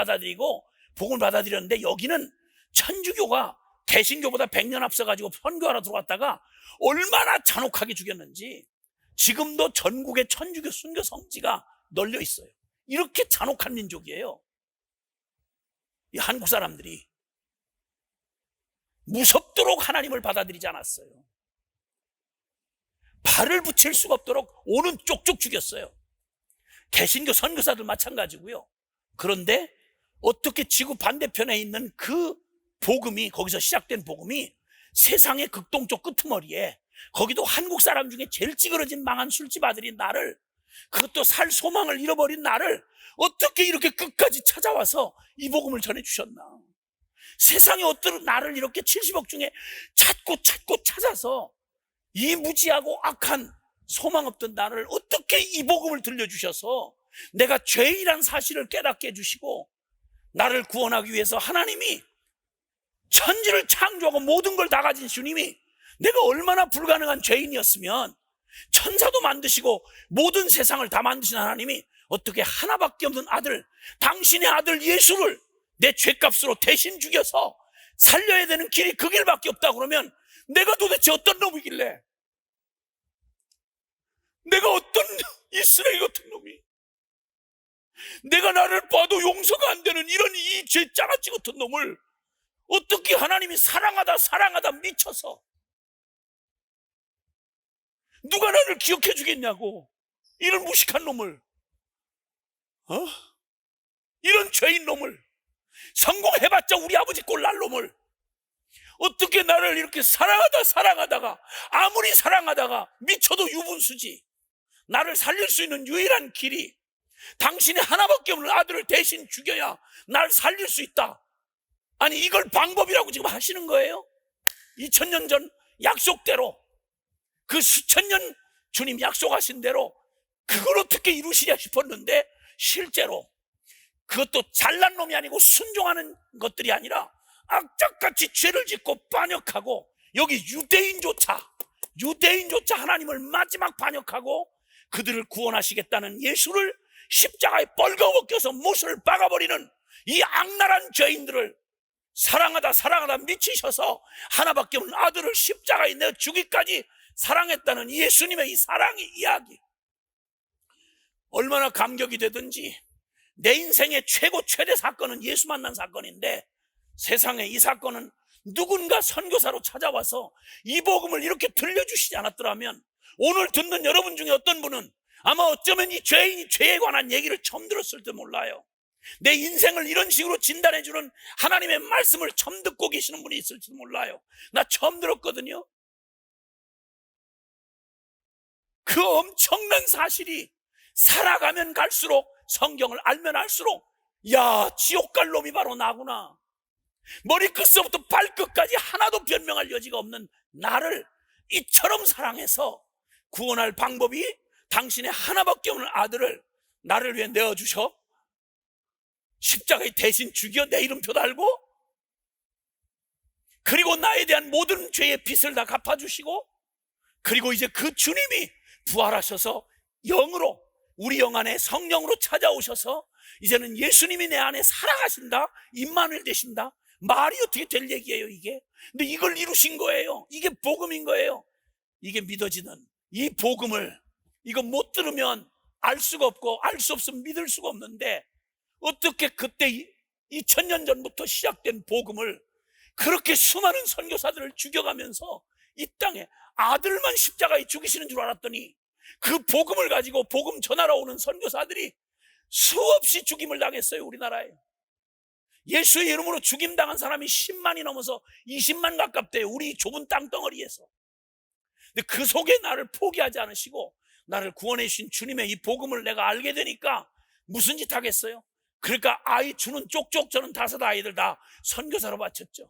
받아들였는데 여기는 천주교가 개신교보다 100년 앞서가지고 선교하러 들어왔다가 얼마나 잔혹하게 죽였는지 지금도 전국에 천주교 순교 성지가 널려 있어요. 이렇게 잔혹한 민족이에요. 이 한국 사람들이 무섭도록 하나님을 받아들이지 않았어요. 발을 붙일 수가 없도록 오는 쪽쪽 죽였어요. 개신교 선교사들 마찬가지고요. 그런데 어떻게 지구 반대편에 있는 그 복음이, 거기서 시작된 복음이 세상의 극동쪽 끄트머리에, 거기도 한국 사람 중에 제일 찌그러진 망한 술집 아들인 나를, 그것도 살 소망을 잃어버린 나를 어떻게 이렇게 끝까지 찾아와서 이 복음을 전해주셨나. 세상에 어떤 나를 이렇게 70억 중에 찾고 찾아서 이 무지하고 악한 소망 없던 나를 어떻게 이 복음을 들려주셔서 내가 죄인이란 사실을 깨닫게 해주시고 나를 구원하기 위해서 하나님이 천지를 창조하고 모든 걸 다 가진 주님이 내가 얼마나 불가능한 죄인이었으면 천사도 만드시고 모든 세상을 다 만드신 하나님이 어떻게 하나밖에 없는 아들, 당신의 아들 예수를 내 죄값으로 대신 죽여서 살려야 되는 길이 그 길밖에 없다 그러면 내가 도대체 어떤 놈이길래, 내가 어떤 이 쓰레기 같은 놈이, 내가 나를 봐도 용서가 안 되는 이런 이 죄짜라치 같은 놈을 어떻게 하나님이 사랑하다 미쳐서 누가 나를 기억해 주겠냐고, 이런 무식한 놈을, 이런 죄인 놈을, 성공해봤자 우리 아버지 꼴 날 놈을 어떻게 나를 이렇게 사랑하다가 아무리 사랑하다가 미쳐도 유분수지, 나를 살릴 수 있는 유일한 길이 당신의 하나밖에 없는 아들을 대신 죽여야 나를 살릴 수 있다, 아니 이걸 방법이라고 지금 하시는 거예요? 2000년 전 약속대로, 그 수천 년 주님 약속하신 대로 그걸 어떻게 이루시냐 싶었는데, 실제로 그것도 잘난 놈이 아니고 순종하는 것들이 아니라 악착같이 죄를 짓고 반역하고, 여기 유대인조차 하나님을 마지막 반역하고 그들을 구원하시겠다는 예수를 십자가에 뻘거벗겨서 못을 박아버리는 이 악랄한 죄인들을 사랑하다 미치셔서 하나밖에 없는 아들을 십자가에 내어 주기까지 사랑했다는 예수님의 이 사랑의 이야기, 얼마나 감격이 되든지. 내 인생의 최대 사건은 예수 만난 사건인데, 세상에 이 사건은 누군가 선교사로 찾아와서 이 복음을 이렇게 들려주시지 않았더라면 오늘 듣는 여러분 중에 어떤 분은 아마 어쩌면 이 죄인이 죄에 관한 얘기를 처음 들었을지 몰라요. 내 인생을 이런 식으로 진단해주는 하나님의 말씀을 처음 듣고 계시는 분이 있을지도 몰라요. 나 처음 들었거든요. 그 엄청난 사실이 살아가면 갈수록, 성경을 알면 알수록, 야, 지옥 갈 놈이 바로 나구나, 머리끝서부터 발끝까지 하나도 변명할 여지가 없는 나를 이처럼 사랑해서 구원할 방법이 당신의 하나밖에 없는 아들을 나를 위해 내어주셔 십자가에 대신 죽여 내 이름표 달고, 그리고 나에 대한 모든 죄의 빚을 다 갚아주시고, 그리고 이제 그 주님이 부활하셔서 영으로, 우리 영 안에 성령으로 찾아오셔서 이제는 예수님이 내 안에 살아가신다, 임마누엘 되신다. 말이 어떻게 될 얘기예요 이게? 근데 이걸 이루신 거예요. 이게 복음인 거예요. 이게 믿어지는 이 복음을, 이거 못 들으면 알 수가 없고 알 수 없으면 믿을 수가 없는데, 어떻게 그때 2000년 전부터 시작된 복음을 그렇게 수많은 선교사들을 죽여가면서 이 땅에 아들만 십자가에 죽이시는 줄 알았더니, 그 복음을 가지고 복음 전하러 오는 선교사들이 수없이 죽임을 당했어요. 우리나라에 예수의 이름으로 죽임당한 사람이 10만이 넘어서 20만 가깝대요, 우리 좁은 땅덩어리에서. 근데 그 속에 나를 포기하지 않으시고 나를 구원해 주신 주님의 이 복음을 내가 알게 되니까 무슨 짓 하겠어요? 그러니까 아이 주는 쪽쪽 저는 5 아이들 다 선교사로 바쳤죠.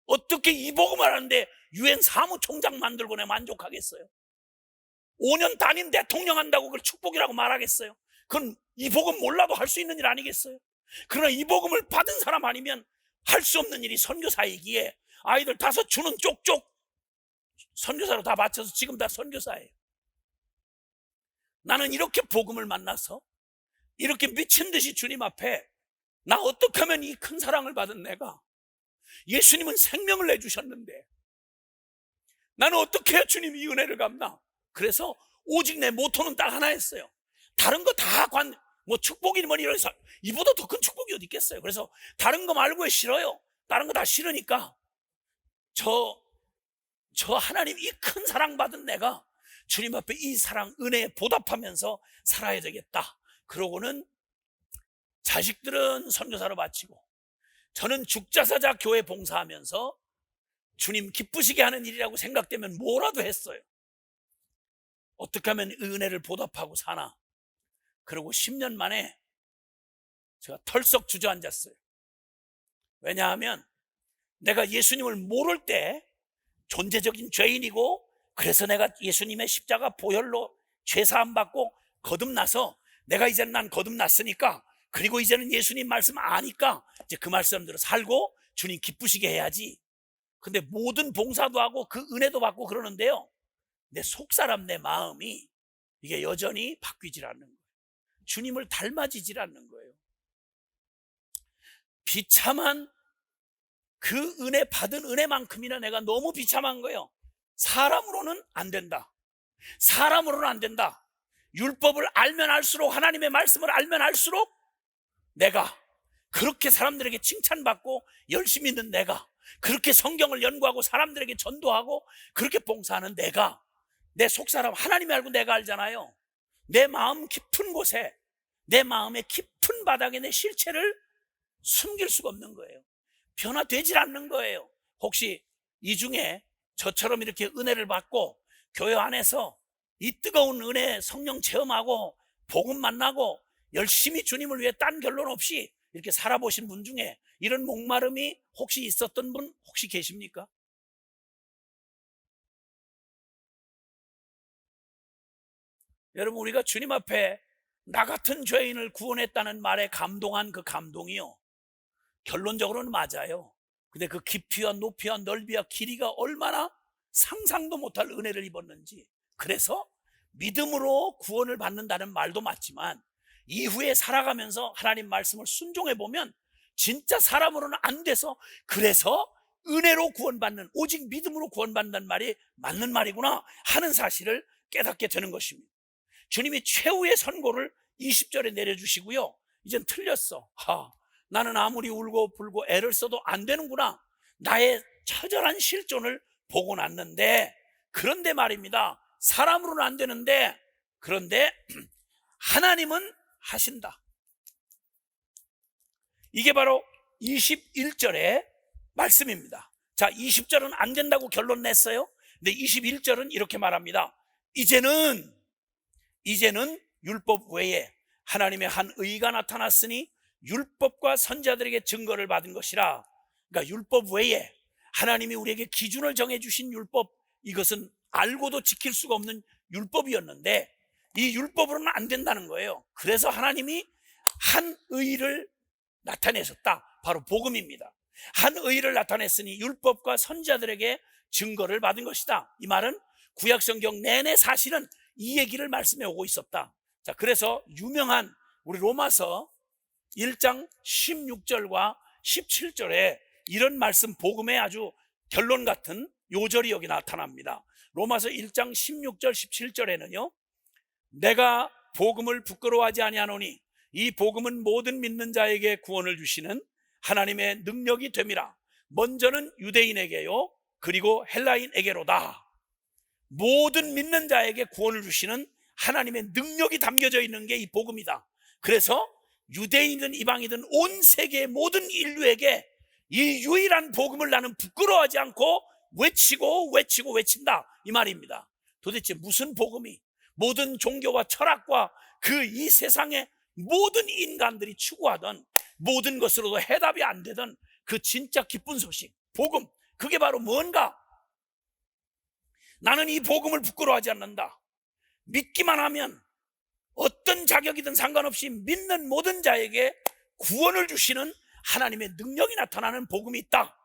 어떻게 이 복음을 하는데 유엔 사무총장 만들고 내 만족하겠어요? 5년 단임 대통령 한다고 그걸 축복이라고 말하겠어요? 그건 이 복음 몰라도 할 수 있는 일 아니겠어요? 그러나 이 복음을 받은 사람 아니면 할 수 없는 일이 선교사이기에 아이들 5 주는 쪽쪽 선교사로 다 바쳐서 지금 다 선교사예요. 나는 이렇게 복음을 만나서 이렇게 미친 듯이 주님 앞에, 나 어떻게 하면 이 큰 사랑을 받은 내가, 예수님은 생명을 내주셨는데 나는 어떻게 해야 주님 이 은혜를 갚나? 그래서 오직 내 모토는 딱 하나였어요. 다른 거 다 뭐 축복이니 뭐니 이래서 이보다 더 큰 축복이 어디 있겠어요? 그래서 다른 거 말고 싫어요. 다른 거 다 싫으니까 저 하나님 이 큰 사랑 받은 내가 주님 앞에 이 사랑 은혜에 보답하면서 살아야 되겠다. 그러고는 자식들은 선교사로 바치고 저는 죽자사자 교회 봉사하면서 주님 기쁘시게 하는 일이라고 생각되면 뭐라도 했어요. 어떻게 하면 은혜를 보답하고 사나. 그리고 10년 만에 제가 털썩 주저앉았어요. 왜냐하면 내가 예수님을 모를 때 존재적인 죄인이고, 그래서 내가 예수님의 십자가 보혈로 죄사함 받고 거듭나서 내가 이제 난 거듭났으니까 그리고 이제는 예수님 말씀 아니까 이제 그 말씀대로 살고 주님 기쁘시게 해야지. 근데 모든 봉사도 하고 그 은혜도 받고 그러는데요, 내 속사람, 내 마음이 이게 여전히 바뀌질 않는 거예요. 주님을 닮아지질 않는 거예요. 비참한 그 은혜 받은 은혜만큼이나 내가 너무 비참한 거예요. 사람으로는 안 된다. 사람으로는 안 된다. 율법을 알면 알수록, 하나님의 말씀을 알면 알수록 내가 그렇게 사람들에게 칭찬받고 열심히 있는 내가, 그렇게 성경을 연구하고 사람들에게 전도하고 그렇게 봉사하는 내가, 내 속사람 하나님이 알고 내가 알잖아요. 내 마음 깊은 곳에, 내 마음의 깊은 바닥에 내 실체를 숨길 수가 없는 거예요. 변화되질 않는 거예요. 혹시 이 중에 저처럼 이렇게 은혜를 받고 교회 안에서 이 뜨거운 은혜 성령 체험하고 복음 만나고 열심히 주님을 위해 딴 결론 없이 이렇게 살아보신 분 중에 이런 목마름이 혹시 있었던 분 혹시 계십니까? 여러분, 우리가 주님 앞에 나 같은 죄인을 구원했다는 말에 감동한 그 감동이요, 결론적으로는 맞아요. 근데 그 깊이와 높이와 넓이와 길이가 얼마나 상상도 못할 은혜를 입었는지, 그래서 믿음으로 구원을 받는다는 말도 맞지만 이후에 살아가면서 하나님 말씀을 순종해 보면 진짜 사람으로는 안 돼서, 그래서 은혜로 구원받는, 오직 믿음으로 구원받는다는 말이 맞는 말이구나 하는 사실을 깨닫게 되는 것입니다. 주님이 최후의 선고를 20절에 내려주시고요, 이젠 틀렸어. 나는 아무리 울고 불고 애를 써도 안 되는구나, 나의 처절한 실존을 보고 났는데, 그런데 말입니다, 사람으로는 안 되는데 그런데 하나님은 하신다. 이게 바로 21절의 말씀입니다. 자, 20절은 안 된다고 결론 냈어요. 근데 21절은 이렇게 말합니다. 이제는 율법 외에 하나님의 한 의가 나타났으니 율법과 선지자들에게 증거를 받은 것이라. 그러니까 율법 외에 하나님이 우리에게 기준을 정해주신 율법, 이것은 알고도 지킬 수가 없는 율법이었는데 이 율법으로는 안 된다는 거예요. 그래서 하나님이 한 의를 나타내셨다. 바로 복음입니다. 한 의를 나타냈으니 율법과 선지자들에게 증거를 받은 것이다. 이 말은 구약성경 내내 사실은 이 얘기를 말씀해 오고 있었다. 자, 그래서 유명한 우리 로마서 1장 16절과 17절에 이런 말씀, 복음의 아주 결론 같은 요절이 여기 나타납니다. 로마서 1장 16절 17절에는요, 내가 복음을 부끄러워하지 아니하노니 이 복음은 모든 믿는 자에게 구원을 주시는 하나님의 능력이 됨이라. 먼저는 유대인에게요, 그리고 헬라인에게로다. 모든 믿는 자에게 구원을 주시는 하나님의 능력이 담겨져 있는 게 이 복음이다. 그래서 유대인이든 이방이든 온 세계의 모든 인류에게 이 유일한 복음을 나는 부끄러워하지 않고 외친다, 이 말입니다. 도대체 무슨 복음이 모든 종교와 철학과 그 이 세상의 모든 인간들이 추구하던 모든 것으로도 해답이 안 되던 그 진짜 기쁜 소식, 복음, 그게 바로 뭔가? 나는 이 복음을 부끄러워하지 않는다. 믿기만 하면 어떤 자격이든 상관없이 믿는 모든 자에게 구원을 주시는 하나님의 능력이 나타나는 복음이 있다.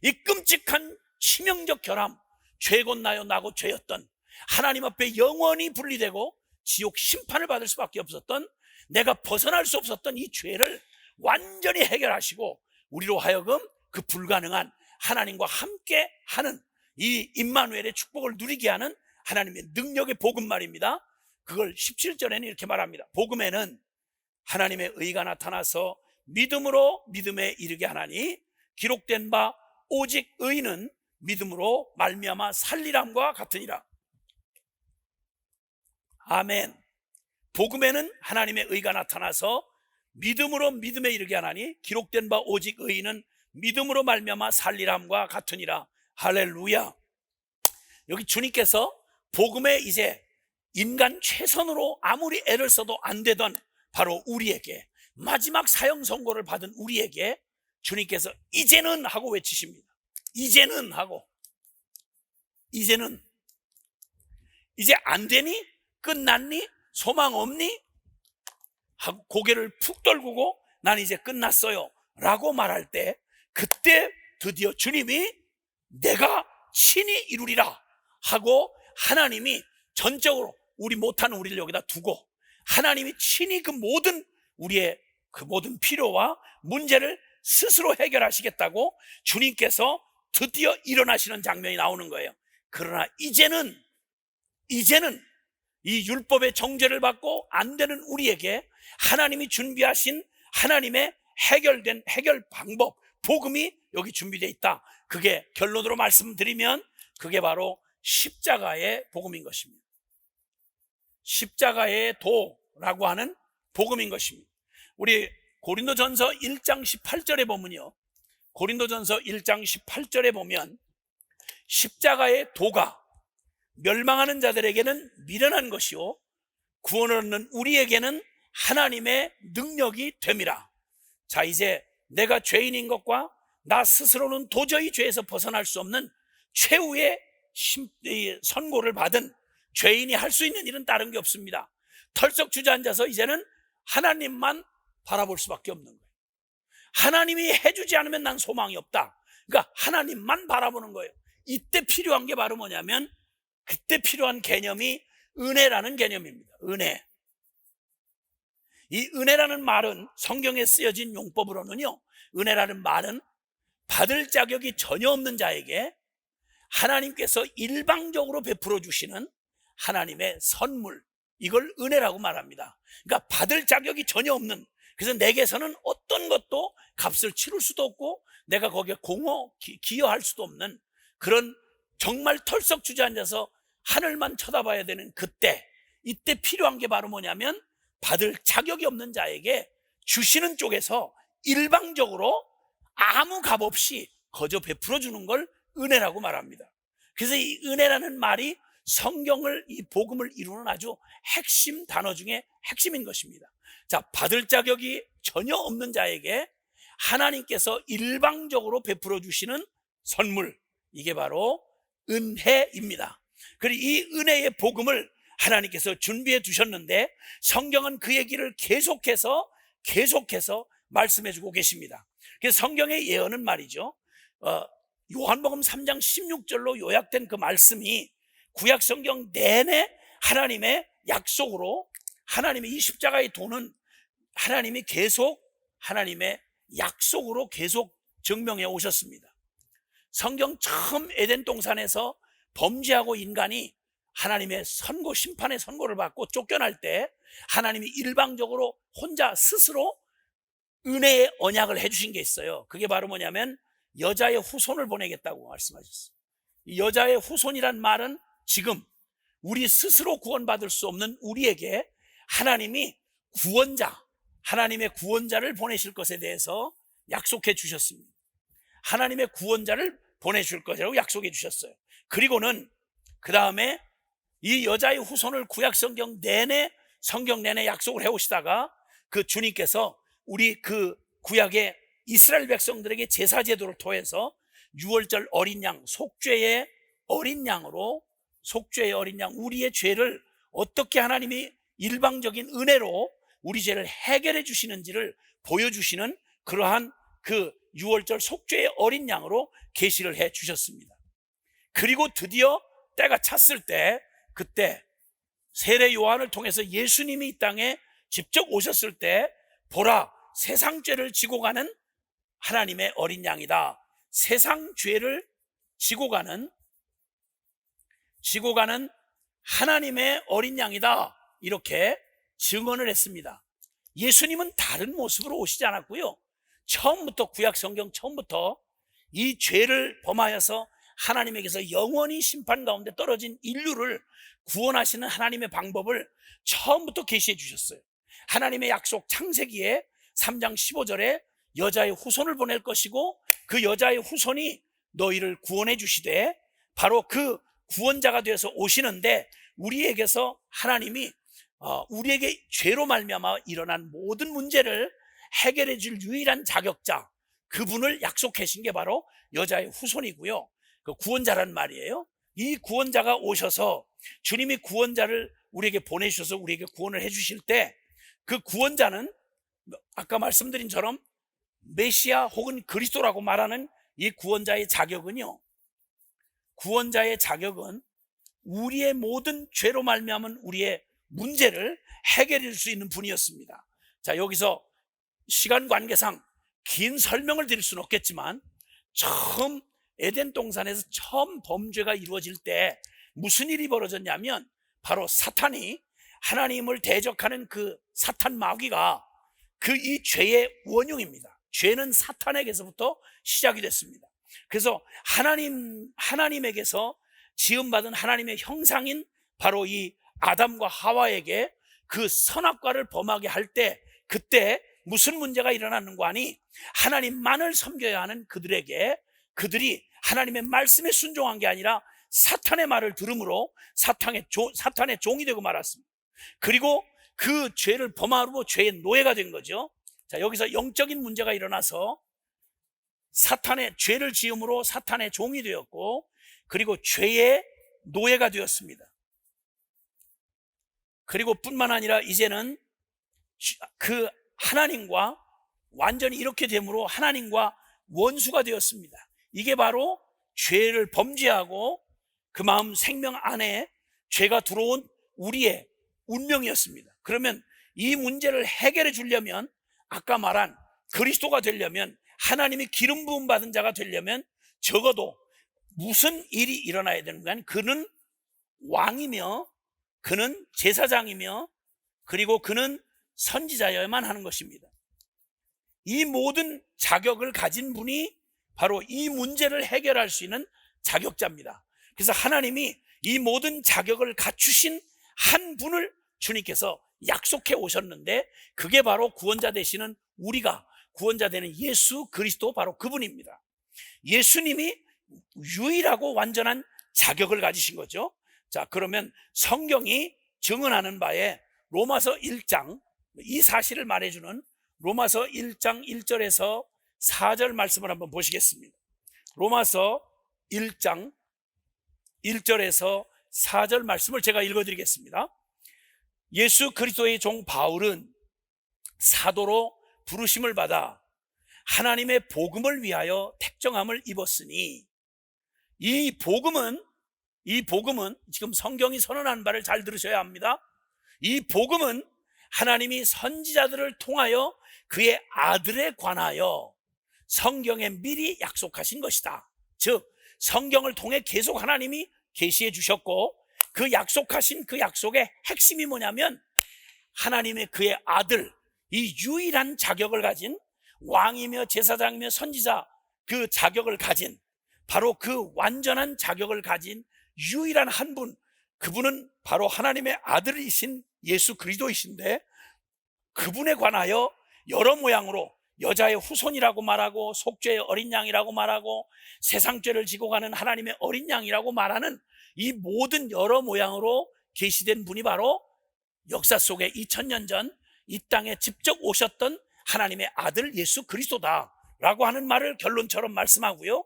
이 끔찍한 치명적 결함, 죄곧 나요 나고 죄였던, 하나님 앞에 영원히 분리되고 지옥 심판을 받을 수밖에 없었던, 내가 벗어날 수 없었던 이 죄를 완전히 해결하시고 우리로 하여금 그 불가능한 하나님과 함께 하는 이 임마누엘의 축복을 누리게 하는 하나님의 능력의 복음 말입니다. 그걸 17절에는 이렇게 말합니다. 복음에는 하나님의 의가 나타나서 믿음으로 믿음에 이르게 하나니 기록된 바 오직 의는 믿음으로 말미암아 살리람과 같으니라. 아멘. 복음에는 하나님의 의가 나타나서 믿음으로 믿음에 이르게 하나니 기록된 바 오직 의는 믿음으로 말미암아 살리람과 같으니라. 할렐루야. 여기 주님께서 복음에 이제 인간 최선으로 아무리 애를 써도 안 되던 바로 우리에게, 마지막 사형 선고를 받은 우리에게 주님께서 이제는 하고 외치십니다. 이제는 하고, 이제는, 이제 안 되니? 끝났니? 소망 없니? 하고 고개를 푹 떨구고 난 이제 끝났어요 라고 말할 때, 그때 드디어 주님이 내가 친히 이루리라 하고 하나님이 전적으로 우리 못하는 우리를 여기다 두고 하나님이 친히 그 모든 우리의 그 모든 필요와 문제를 스스로 해결하시겠다고 주님께서 드디어 일어나시는 장면이 나오는 거예요. 그러나 이제는 이 율법의 정죄를 받고 안 되는 우리에게 하나님이 준비하신 하나님의 해결된 해결 방법, 복음이 여기 준비되어 있다. 그게 결론으로 말씀드리면 그게 바로 십자가의 복음인 것입니다. 십자가의 도라고 하는 복음인 것입니다. 우리 고린도전서 1장 18절에 보면요, 고린도전서 1장 18절에 보면 십자가의 도가 멸망하는 자들에게는 미련한 것이요 구원을 얻는 우리에게는 하나님의 능력이 됨이라. 자, 이제 내가 죄인인 것과 나 스스로는 도저히 죄에서 벗어날 수 없는 최후의 선고를 받은 죄인이 할 수 있는 일은 다른 게 없습니다. 털썩 주저앉아서 이제는 하나님만 바라볼 수밖에 없는 거예요. 하나님이 해주지 않으면 난 소망이 없다. 그러니까 하나님만 바라보는 거예요. 이때 필요한 게 바로 뭐냐면, 그때 필요한 개념이 은혜라는 개념입니다. 은혜. 이 은혜라는 말은 성경에 쓰여진 용법으로는요, 은혜라는 말은 받을 자격이 전혀 없는 자에게 하나님께서 일방적으로 베풀어 주시는 하나님의 선물, 이걸 은혜라고 말합니다. 그러니까 받을 자격이 전혀 없는, 그래서 내게서는 어떤 것도 값을 치를 수도 없고 내가 거기에 기여할 수도 없는 그런, 정말 털썩 주저앉아서 하늘만 쳐다봐야 되는 그때, 이때 필요한 게 바로 뭐냐면 받을 자격이 없는 자에게 주시는 쪽에서 일방적으로 아무 값 없이 거저 베풀어 주는 걸 은혜라고 말합니다. 그래서 이 은혜라는 말이 성경을, 이 복음을 이루는 아주 핵심 단어 중에 핵심인 것입니다. 자, 받을 자격이 전혀 없는 자에게 하나님께서 일방적으로 베풀어 주시는 선물, 이게 바로 은혜입니다. 그리고 이 은혜의 복음을 하나님께서 준비해 두셨는데 성경은 그 얘기를 계속해서 말씀해 주고 계십니다. 그래서 성경의 예언은 말이죠, 요한복음 3장 16절로 요약된 그 말씀이 구약 성경 내내 하나님의 약속으로, 하나님의 이 십자가의 도는 하나님이 계속 하나님의 약속으로 계속 증명해 오셨습니다. 성경 처음 에덴 동산에서 범죄하고 인간이 하나님의 선고, 심판의 선고를 받고 쫓겨날 때 하나님이 일방적으로 혼자 스스로 은혜의 언약을 해주신 게 있어요. 그게 바로 뭐냐면 여자의 후손을 보내겠다고 말씀하셨어요. 이 여자의 후손이란 말은 지금 우리 스스로 구원받을 수 없는 우리에게 하나님이 구원자, 하나님의 구원자를 보내실 것에 대해서 약속해 주셨습니다. 하나님의 구원자를 보내줄 것이라고 약속해 주셨어요. 그리고는 그 다음에 이 여자의 후손을 구약 성경 내내 약속을 해오시다가 그 주님께서 우리 그 구약의 이스라엘 백성들에게 제사 제도를 통해서 유월절 어린 양, 속죄의 어린 양으로, 속죄의 어린 양, 우리의 죄를 어떻게 하나님이 일방적인 은혜로 우리 죄를 해결해 주시는지를 보여주시는 그러한 그 유월절 속죄의 어린 양으로 계시를 해 주셨습니다. 그리고 드디어 때가 찼을 때, 그때 세례 요한을 통해서 예수님이 이 땅에 직접 오셨을 때, 보라, 세상 죄를 지고 가는 하나님의 어린 양이다. 세상 죄를 지고 가는 하나님의 어린 양이다. 이렇게 증언을 했습니다. 예수님은 다른 모습으로 오시지 않았고요, 처음부터, 구약 성경 처음부터 이 죄를 범하여서 하나님에게서 영원히 심판 가운데 떨어진 인류를 구원하시는 하나님의 방법을 처음부터 계시해 주셨어요. 하나님의 약속, 창세기에 3장 15절에 여자의 후손을 보낼 것이고 그 여자의 후손이 너희를 구원해 주시되, 바로 그 구원자가 되어서 오시는데 우리에게서 하나님이 우리에게 죄로 말미암아 일어난 모든 문제를 해결해 줄 유일한 자격자, 그분을 약속하신 게 바로 여자의 후손이고요, 그 구원자란 말이에요. 이 구원자가 오셔서, 주님이 구원자를 우리에게 보내주셔서 우리에게 구원을 해주실 때 그 구원자는 아까 말씀드린 처럼 메시아 혹은 그리스도라고 말하는 이 구원자의 자격은요, 구원자의 자격은 우리의 모든 죄로 말미암은 우리의 문제를 해결해 줄 수 있는 분이었습니다. 자, 여기서 시간 관계상 긴 설명을 드릴 수는 없겠지만, 처음 에덴 동산에서 처음 범죄가 이루어질 때 무슨 일이 벌어졌냐면, 바로 사탄이, 하나님을 대적하는 그 사탄 마귀가 그 이 죄의 원흉입니다. 죄는 사탄에게서부터 시작이 됐습니다. 그래서 하나님에게서 지음받은 하나님의 형상인 바로 이 아담과 하와에게 그 선악과를 범하게 할 때, 그때 무슨 문제가 일어났는가 하니, 하나님만을 섬겨야 하는 그들이 하나님의 말씀에 순종한 게 아니라 사탄의 말을 들음으로 사탄의 종이 되고 말았습니다. 그리고 그 죄를 범하고 죄의 노예가 된 거죠. 자, 여기서 영적인 문제가 일어나서 사탄의 죄를 지음으로 사탄의 종이 되었고, 그리고 죄의 노예가 되었습니다. 그리고 뿐만 아니라 이제는 그 하나님과 완전히 이렇게 됨으로 하나님과 원수가 되었습니다. 이게 바로 죄를 범죄하고 그 마음 생명 안에 죄가 들어온 우리의 운명이었습니다. 그러면 이 문제를 해결해 주려면, 아까 말한 그리스도가 되려면, 하나님이 기름 부음 받은 자가 되려면 적어도 무슨 일이 일어나야 되는가? 그는 왕이며 그는 제사장이며 그리고 그는 선지자여야만 하는 것입니다. 이 모든 자격을 가진 분이 바로 이 문제를 해결할 수 있는 자격자입니다. 그래서 하나님이 이 모든 자격을 갖추신 한 분을 주님께서 약속해 오셨는데, 그게 바로 구원자 되시는 우리가 구원자 되는 예수 그리스도, 바로 그분입니다. 예수님이 유일하고 완전한 자격을 가지신 거죠. 자, 그러면 성경이 증언하는 바에 로마서 1장, 이 사실을 말해주는 로마서 1장 1절에서 4절 말씀을 한번 보시겠습니다. 로마서 1장 1절에서 4절 말씀을 제가 읽어드리겠습니다. 예수 그리스도의 종 바울은 사도로 부르심을 받아 하나님의 복음을 위하여 택정함을 입었으니, 이 복음은 지금 성경이 선언한 바를 잘 들으셔야 합니다. 이 복음은 하나님이 선지자들을 통하여 그의 아들에 관하여 성경에 미리 약속하신 것이다. 즉, 성경을 통해 계속 하나님이 계시해 주셨고, 그 약속하신 그 약속의 핵심이 뭐냐면, 하나님의 그의 아들, 이 유일한 자격을 가진, 왕이며 제사장이며 선지자 그 자격을 가진, 바로 그 완전한 자격을 가진 유일한 한 분, 그분은 바로 하나님의 아들이신 예수 그리스도이신데, 그분에 관하여 여러 모양으로 여자의 후손이라고 말하고, 속죄의 어린 양이라고 말하고, 세상죄를 지고 가는 하나님의 어린 양이라고 말하는 이 모든 여러 모양으로 계시된 분이 바로 역사 속에 2000년 전 이 땅에 직접 오셨던 하나님의 아들 예수 그리스도다라고 하는 말을 결론처럼 말씀하고요,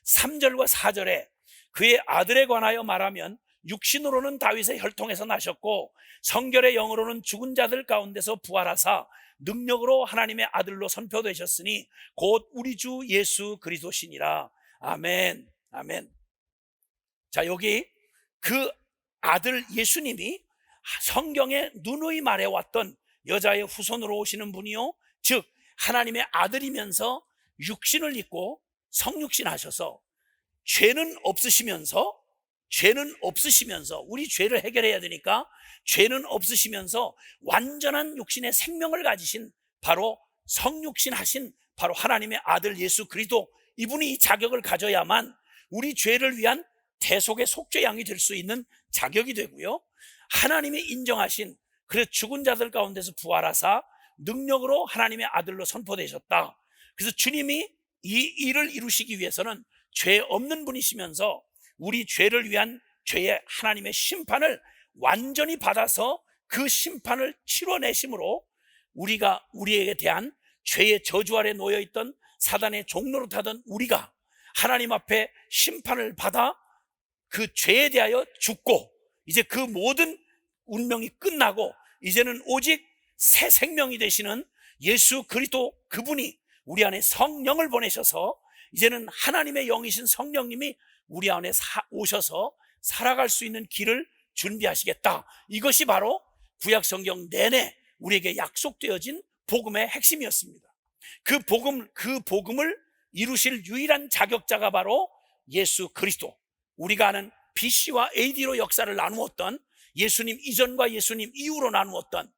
3절과 4절에 그의 아들에 관하여 말하면, 육신으로는 다윗의 혈통에서 나셨고 성결의 영으로는 죽은 자들 가운데서 부활하사 능력으로 하나님의 아들로 선포되셨으니 곧 우리 주 예수 그리스도시니라. 아멘, 아멘. 자, 여기 그 아들 예수님이 성경에 누누이 말해왔던 여자의 후손으로 오시는 분이요, 즉 하나님의 아들이면서 육신을 입고 성육신 하셔서 죄는 없으시면서 우리 죄를 해결해야 되니까 죄는 없으시면서 완전한 육신의 생명을 가지신, 바로 성육신 하신 바로 하나님의 아들 예수 그리스도, 이분이 이 자격을 가져야만 우리 죄를 위한 대속의 속죄양이 될 수 있는 자격이 되고요, 하나님이 인정하신, 그래서 죽은 자들 가운데서 부활하사 능력으로 하나님의 아들로 선포되셨다. 그래서 주님이 이 일을 이루시기 위해서는 죄 없는 분이시면서 우리 죄를 위한 죄의 하나님의 심판을 완전히 받아서 그 심판을 치러내심으로 우리에게 대한 죄의 저주 아래 놓여있던 사단의 종노릇하던 우리가 하나님 앞에 심판을 받아 그 죄에 대하여 죽고, 이제 그 모든 운명이 끝나고 이제는 오직 새 생명이 되시는 예수 그리스도 그분이 우리 안에 성령을 보내셔서 이제는 하나님의 영이신 성령님이 우리 안에 오셔서 살아갈 수 있는 길을 준비하시겠다. 이것이 바로 구약 성경 내내 우리에게 약속되어진 복음의 핵심이었습니다. 그 복음을 이루실 유일한 자격자가 바로 예수 그리스도, 우리가 아는 BC와 AD로 역사를 나누었던, 예수님 이전과 예수님 이후로 나누었던,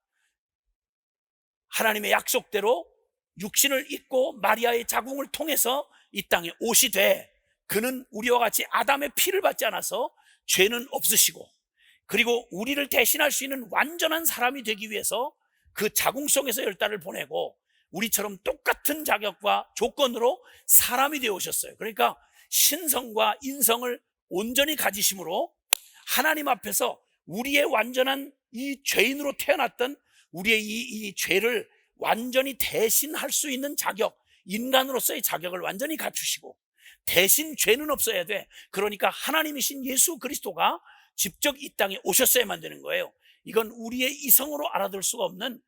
하나님의 약속대로 육신을 입고 마리아의 자궁을 통해서 이 땅에 오시되, 그는 우리와 같이 아담의 피를 받지 않아서 죄는 없으시고, 그리고 우리를 대신할 수 있는 완전한 사람이 되기 위해서 그 자궁 속에서 10달을 보내고 우리처럼 똑같은 자격과 조건으로 사람이 되어 오셨어요. 그러니까 신성과 인성을 온전히 가지심으로 하나님 앞에서 우리의 완전한 이 죄인으로 태어났던 우리의 이 죄를 완전히 대신할 수 있는 자격, 인간으로서의 자격을 완전히 갖추시고, 대신 죄는 없어야 돼. 그러니까 하나님이신 예수 그리스도가 직접 이 땅에 오셨어야만 되는 거예요. 이건 우리의 이성으로 알아들 수가 없는,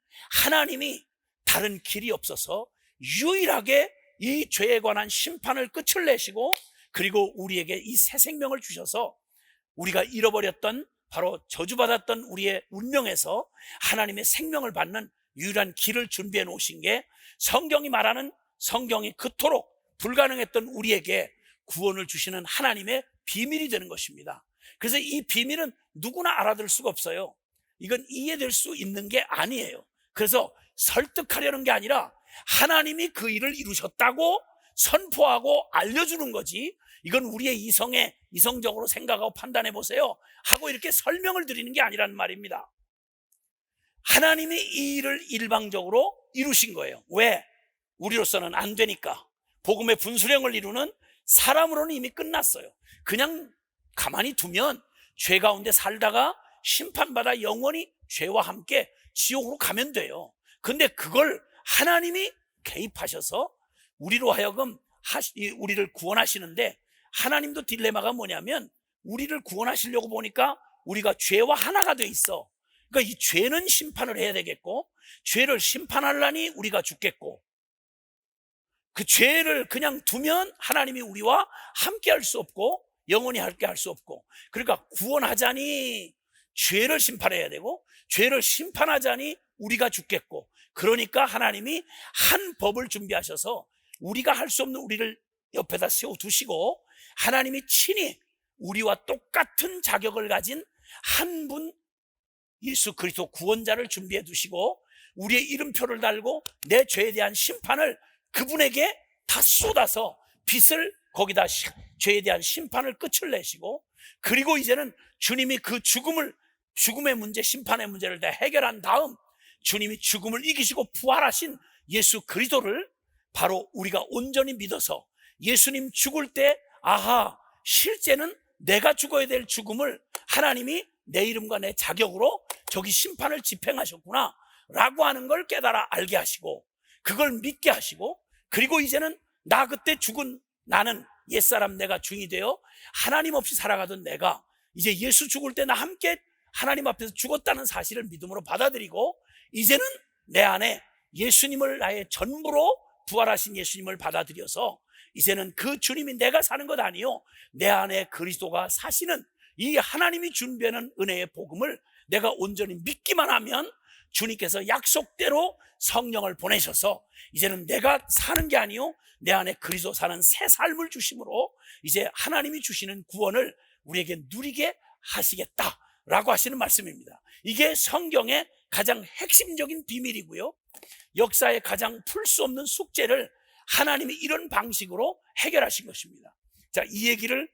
하나님이 다른 길이 없어서 유일하게 이 죄에 관한 심판을 끝을 내시고, 그리고 우리에게 이 새 생명을 주셔서 우리가 잃어버렸던, 바로 저주받았던 우리의 운명에서 하나님의 생명을 받는 유일한 길을 준비해 놓으신 게 성경이 말하는, 성경이 그토록 불가능했던 우리에게 구원을 주시는 하나님의 비밀이 되는 것입니다. 그래서 이 비밀은 누구나 알아들 수가 없어요. 이건 이해될 수 있는 게 아니에요. 그래서 설득하려는 게 아니라 하나님이 그 일을 이루셨다고 선포하고 알려주는 거지, 이건 우리의 이성적으로 생각하고 판단해 보세요 하고 이렇게 설명을 드리는 게 아니라는 말입니다. 하나님이 이 일을 일방적으로 이루신 거예요. 왜? 우리로서는 안 되니까. 복음의 분수령을 이루는 사람으로는 이미 끝났어요. 그냥 가만히 두면 죄 가운데 살다가 심판받아 영원히 죄와 함께 지옥으로 가면 돼요. 근데 그걸 하나님이 개입하셔서 우리로 하여금 우리를 구원하시는데, 하나님도 딜레마가 뭐냐면 우리를 구원하시려고 보니까 우리가 죄와 하나가 돼 있어. 그러니까 이 죄는 심판을 해야 되겠고, 죄를 심판하려니 우리가 죽겠고, 그 죄를 그냥 두면 하나님이 우리와 함께 할 수 없고 영원히 함께 할 수 없고, 그러니까 구원하자니 죄를 심판해야 되고, 죄를 심판하자니 우리가 죽겠고, 그러니까 하나님이 한 법을 준비하셔서 우리가 할 수 없는 우리를 옆에다 세워두시고, 하나님이 친히 우리와 똑같은 자격을 가진 한 분 예수 그리스도 구원자를 준비해 두시고, 우리의 이름표를 달고 내 죄에 대한 심판을 그분에게 다 쏟아서 빚을 거기다 죄에 대한 심판을 끝을 내시고, 그리고 이제는 주님이 그 죽음의 문제, 심판의 문제를 다 해결한 다음 주님이 죽음을 이기시고 부활하신 예수 그리스도를 바로 우리가 온전히 믿어서 예수님 죽을 때, 아하, 실제는 내가 죽어야 될 죽음을 하나님이 내 이름과 내 자격으로 저기 심판을 집행하셨구나 라고 하는 걸 깨달아 알게 하시고, 그걸 믿게 하시고, 그리고 이제는 나 그때 죽은 나는 옛사람 내가 중이 되어 하나님 없이 살아가던 내가 이제 예수 죽을 때 나 함께 하나님 앞에서 죽었다는 사실을 믿음으로 받아들이고, 이제는 내 안에 예수님을 나의 전부로 부활하신 예수님을 받아들여서 이제는 그 주님이 내가 사는 것 아니요, 내 안에 그리스도가 사시는 이 하나님이 준비하는 은혜의 복음을 내가 온전히 믿기만 하면 주님께서 약속대로 성령을 보내셔서 이제는 내가 사는 게 아니요, 내 안에 그리스도 사는 새 삶을 주심으로 이제 하나님이 주시는 구원을 우리에게 누리게 하시겠다라고 하시는 말씀입니다. 이게 성경의 가장 핵심적인 비밀이고요, 역사의 가장 풀 수 없는 숙제를 하나님이 이런 방식으로 해결하신 것입니다. 자, 이 얘기를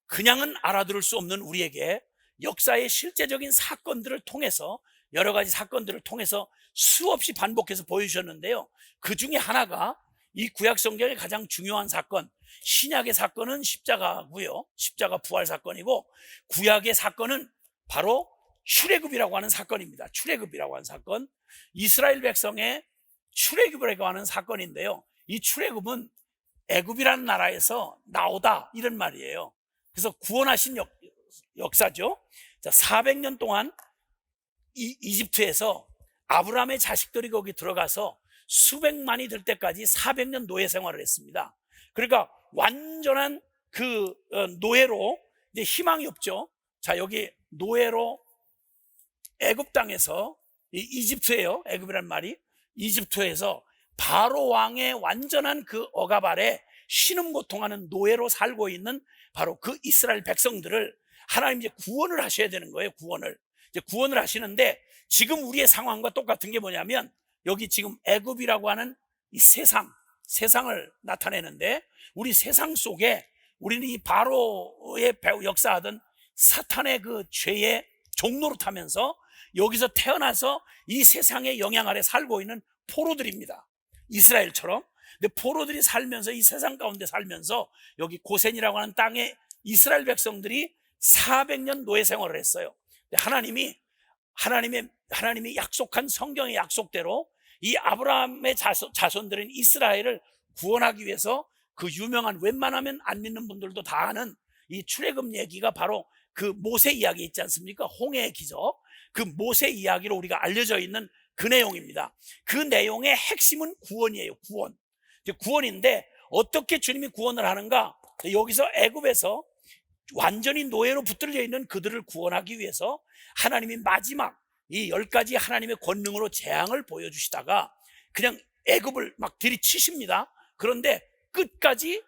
그냥은 알아들을 수 없는 우리에게 역사의 실제적인 사건들을 통해서, 여러 가지 사건들을 통해서 수없이 반복해서 보여주셨는데요, 그 중에 하나가 이 구약 성경의 가장 중요한 사건, 신약의 사건은 십자가고요, 십자가 부활 사건이고, 구약의 사건은 바로 출애굽이라고 하는 사건입니다. 출애굽이라고 하는 사건, 이스라엘 백성의 출애굽이라고 하는 사건인데요, 이 출애굽은 애굽이라는 나라에서 나오다 이런 말이에요. 그래서 구원하신 역사죠. 자, 400년 동안 이집트에서 아브라함의 자식들이 거기 들어가서 수백만이 될 때까지 400년 노예 생활을 했습니다. 그러니까 완전한 그 노예로, 이제 희망이 없죠. 자, 여기 노예로 애굽 땅에서, 이집트예요. 애굽이란 말이 이집트에서 바로 왕의 완전한 그 억압 아래 신음고통하는 노예로 살고 있는 바로 그 이스라엘 백성들을 하나님 이제 구원을 하셔야 되는 거예요. 구원을 하시는데, 지금 우리의 상황과 똑같은 게 뭐냐면, 여기 지금 애굽이라고 하는 이 세상을 나타내는데, 우리 세상 속에 우리는 이 바로의 역사하던 사탄의 그 죄의 종로로 타면서 여기서 태어나서 이 세상의 영향 아래 살고 있는 포로들입니다. 이스라엘처럼. 근데 포로들이 살면서, 이 세상 가운데 살면서 여기 고센이라고 하는 땅에 이스라엘 백성들이 400년 노예 생활을 했어요. 하나님이 약속한 성경의 약속대로 이 아브라함의 자손들인 이스라엘을 구원하기 위해서 그 유명한, 웬만하면 안 믿는 분들도 다 아는 이 출애굽 얘기가 바로 그 모세 이야기 있지 않습니까? 홍해의 기적. 그 모세 이야기로 우리가 알려져 있는 그 내용입니다. 그 내용의 핵심은 구원이에요. 구원인데, 어떻게 주님이 구원을 하는가? 여기서 애굽에서 완전히 노예로 붙들려 있는 그들을 구원하기 위해서 하나님이 마지막 이 10가지 하나님의 권능으로 재앙을 보여주시다가 그냥 애굽을 막 들이치십니다. 그런데 끝까지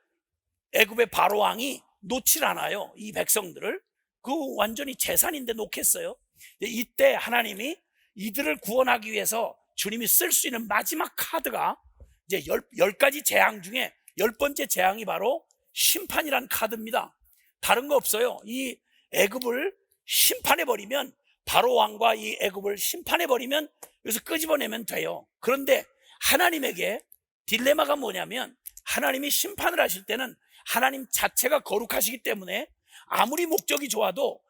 애굽의 바로 왕이 놓질 않아요. 이 백성들을. 그 완전히 재산인데 놓겠어요. 이때 하나님이 이들을 구원하기 위해서 주님이 쓸 수 있는 마지막 카드가 이제 10가지 재앙 중에 10번째 재앙이 바로 심판이란 카드입니다. 다른 거 없어요. 이 애굽을 심판해버리면, 바로 왕과 이 애굽을 심판해버리면 여기서 끄집어내면 돼요. 그런데 하나님에게 딜레마가 뭐냐면, 하나님이 심판을 하실 때는 하나님 자체가 거룩하시기 때문에 아무리 목적이 좋아도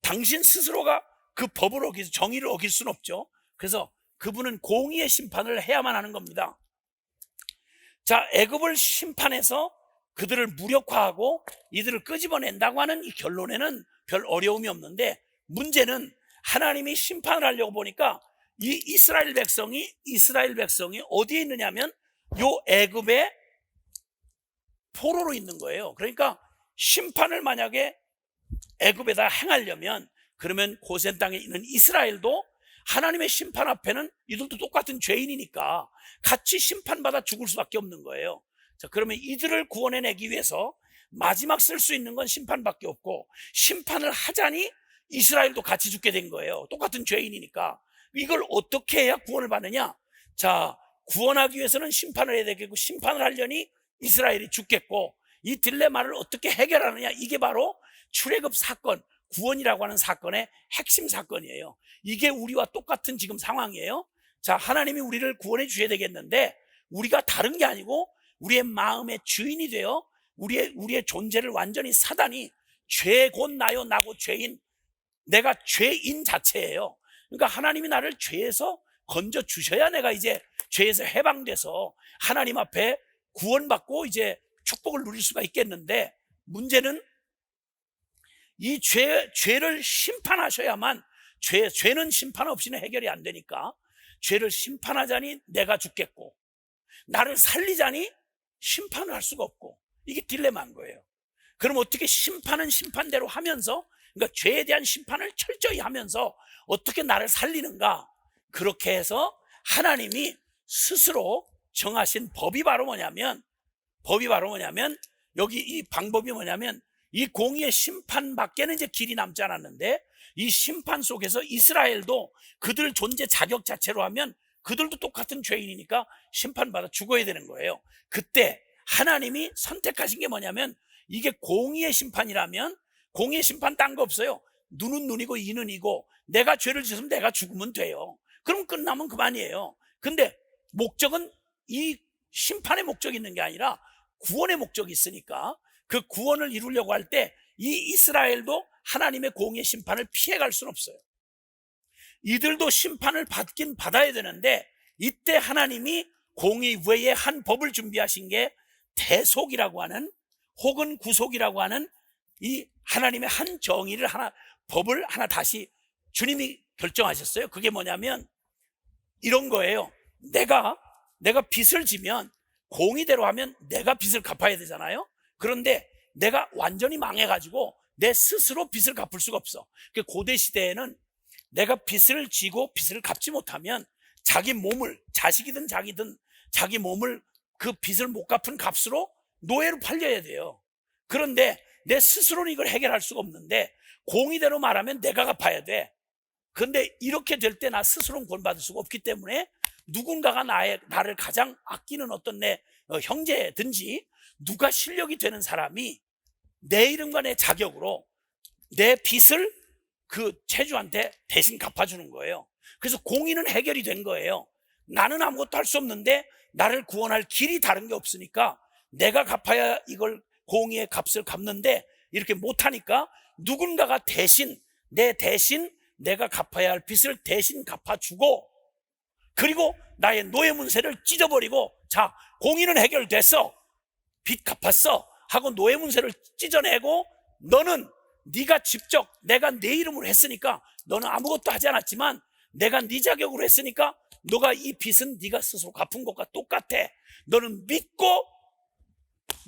당신 스스로가 그 법을 어기서 정의를 어길 수는 없죠. 그래서 그분은 공의의 심판을 해야만 하는 겁니다. 자, 애굽을 심판해서 그들을 무력화하고 이들을 끄집어낸다고 하는 이 결론에는 별 어려움이 없는데, 문제는 하나님이 심판을 하려고 보니까 이 이스라엘 백성이 어디에 있느냐면 요 애굽의 포로로 있는 거예요. 그러니까 심판을 만약에 애굽에다 행하려면, 그러면 고센 땅에 있는 이스라엘도 하나님의 심판 앞에는 이들도 똑같은 죄인이니까 같이 심판받아 죽을 수밖에 없는 거예요. 자, 그러면 이들을 구원해내기 위해서 마지막 쓸 수 있는 건 심판밖에 없고, 심판을 하자니 이스라엘도 같이 죽게 된 거예요. 똑같은 죄인이니까. 이걸 어떻게 해야 구원을 받느냐? 자, 구원하기 위해서는 심판을 해야 되겠고, 심판을 하려니 이스라엘이 죽겠고, 이 딜레마를 어떻게 해결하느냐? 이게 바로 출애굽 사건, 구원이라고 하는 사건의 핵심 사건이에요. 이게 우리와 똑같은 지금 상황이에요. 자, 하나님이 우리를 구원해 주셔야 되겠는데, 우리가 다른 게 아니고 우리의 마음의 주인이 되어 우리의 존재를 완전히 사단이, 죄 곧 나요, 나고 죄인, 내가 죄인 자체예요. 그러니까 하나님이 나를 죄에서 건져 주셔야 내가 이제 죄에서 해방돼서 하나님 앞에 구원받고 이제 축복을 누릴 수가 있겠는데, 문제는 이 죄를 심판하셔야만, 죄는 심판 없이는 해결이 안 되니까, 죄를 심판하자니 내가 죽겠고, 나를 살리자니 심판을 할 수가 없고, 이게 딜레마인 거예요. 그럼 어떻게 심판은 심판대로 하면서, 그러니까 죄에 대한 심판을 철저히 하면서 어떻게 나를 살리는가? 그렇게 해서 하나님이 스스로 정하신 법이 바로 뭐냐면, 여기 이 방법이 뭐냐면, 이 공의의 심판밖에는 이제 길이 남지 않았는데, 이 심판 속에서 이스라엘도 그들 존재 자격 자체로 하면 그들도 똑같은 죄인이니까 심판받아 죽어야 되는 거예요. 그때 하나님이 선택하신 게 뭐냐면, 이게 공의의 심판이라면, 공의의 심판 딴 거 없어요. 눈은 눈이고 이는 이고, 내가 죄를 지으면 내가 죽으면 돼요. 그럼 끝나면 그만이에요. 근데 목적은, 이 심판의 목적이 있는 게 아니라 구원의 목적이 있으니까, 그 구원을 이루려고 할 때 이 이스라엘도 하나님의 공의의 심판을 피해갈 수는 없어요. 이들도 심판을 받긴 받아야 되는데, 이때 하나님이 공의 외에 한 법을 준비하신 게 대속이라고 하는, 혹은 구속이라고 하는 이 하나님의 한 정의를 법을 하나 다시 주님이 결정하셨어요. 그게 뭐냐면, 이런 거예요. 내가 빚을 지면 공의대로 하면 내가 빚을 갚아야 되잖아요. 그런데 내가 완전히 망해가지고 내 스스로 빚을 갚을 수가 없어. 고대 시대에는 내가 빚을 지고 빚을 갚지 못하면 자기 몸을, 자식이든 자기든 자기 몸을 그 빚을 못 갚은 값으로 노예로 팔려야 돼요. 그런데 내 스스로는 이걸 해결할 수가 없는데 공의대로 말하면 내가 갚아야 돼. 그런데 이렇게 될 때 나 스스로는 구원받을 수가 없기 때문에 누군가가 나를 가장 아끼는 어떤 내 형제든지 누가 실력이 되는 사람이 내 이름과 내 자격으로 내 빚을 그 채주한테 대신 갚아주는 거예요. 그래서 공의는 해결이 된 거예요. 나는 아무것도 할 수 없는데 나를 구원할 길이 다른 게 없으니까 내가 갚아야 이걸 공의의 값을 갚는데 이렇게 못하니까 누군가가 대신 내가 갚아야 할 빚을 대신 갚아주고, 그리고 나의 노예 문세를 찢어버리고, 자, 공의는 해결됐어, 빚 갚았어 하고 노예 문세를 찢어내고, 너는 네가 직접 내가 내 이름으로 했으니까 너는 아무것도 하지 않았지만 내가 네 자격으로 했으니까 너가 이 빚은 네가 스스로 갚은 것과 똑같아. 너는 믿고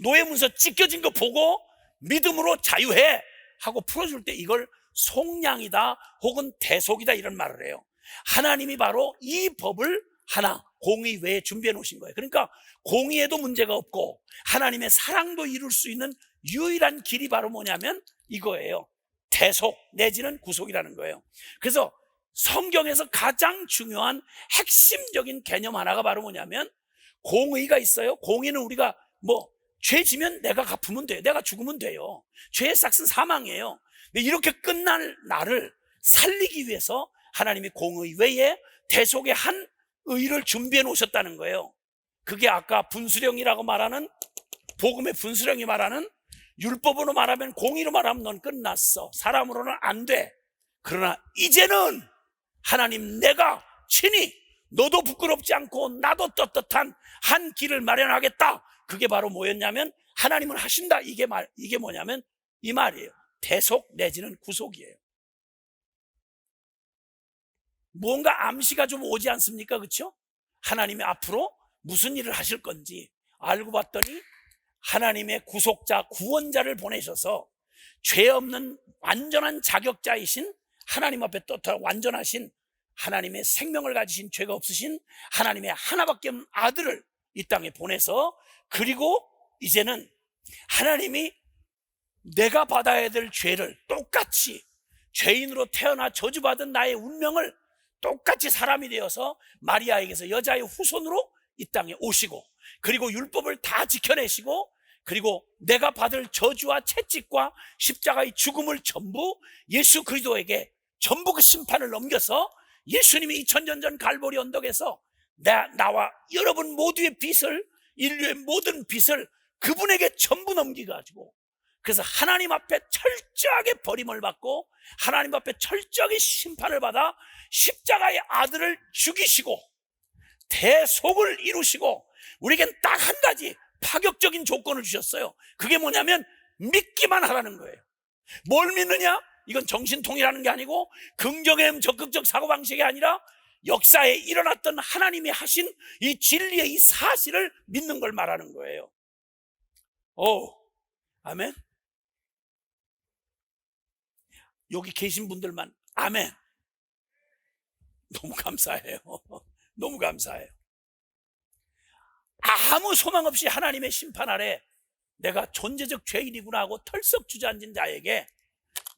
노예 문서 찢겨진 거 보고 믿음으로 자유해 하고 풀어줄 때 이걸 속량이다 혹은 대속이다 이런 말을 해요. 하나님이 바로 이 법을 하나 공의 외에 준비해 놓으신 거예요. 그러니까 공의에도 문제가 없고 하나님의 사랑도 이룰 수 있는 유일한 길이 바로 뭐냐면 이거예요. 대속 내지는 구속이라는 거예요. 그래서 성경에서 가장 중요한 핵심적인 개념 하나가 바로 뭐냐면 공의가 있어요. 공의는 우리가 죄 지면 내가 갚으면 돼요. 내가 죽으면 돼요. 죄의 삭은 사망이에요. 근데 이렇게 끝날 나를 살리기 위해서 하나님이 공의 외에 대속의 한 의를 준비해 놓으셨다는 거예요. 그게 아까 분수령이라고 말하는, 복음의 분수령이 말하는, 율법으로 말하면, 공의로 말하면 넌 끝났어, 사람으로는 안 돼. 그러나 이제는 하나님 내가 친히 너도 부끄럽지 않고 나도 떳떳한 한 길을 마련하겠다. 그게 바로 뭐였냐면 하나님은 하신다, 이게 뭐냐면 이 말이에요. 대속 내지는 구속이에요. 뭔가 암시가 좀 오지 않습니까? 그렇죠? 하나님이 앞으로 무슨 일을 하실 건지 알고 봤더니 하나님의 구속자, 구원자를 보내셔서 죄 없는 완전한 자격자이신, 하나님 앞에 떳떳한 완전하신, 하나님의 생명을 가지신, 죄가 없으신 하나님의 하나밖에 없는 아들을 이 땅에 보내서, 그리고 이제는 하나님이 내가 받아야 될 죄를 똑같이, 죄인으로 태어나 저주받은 나의 운명을 똑같이 사람이 되어서 마리아에게서 여자의 후손으로 이 땅에 오시고, 그리고 율법을 다 지켜내시고, 그리고 내가 받을 저주와 채찍과 십자가의 죽음을 전부 예수 그리스도에게 전부 그 심판을 넘겨서 예수님이 2000년 전 갈보리 언덕에서 나와 여러분 모두의 빚을, 인류의 모든 빚을 그분에게 전부 넘기가지고, 그래서 하나님 앞에 철저하게 버림을 받고 하나님 앞에 철저하게 심판을 받아 십자가의 아들을 죽이시고 대속을 이루시고 우리에겐 딱 한 가지 파격적인 조건을 주셨어요. 그게 뭐냐면 믿기만 하라는 거예요. 뭘 믿느냐? 이건 정신통일하는 게 아니고 긍정의 적극적 사고방식이 아니라 역사에 일어났던 하나님이 하신 이 진리의 이 사실을 믿는 걸 말하는 거예요. 아멘. 여기 계신 분들만 아멘. 너무 감사해요. 너무 감사해요. 아무 소망 없이 하나님의 심판 아래 내가 존재적 죄인이구나 하고 털썩 주저앉은 자에게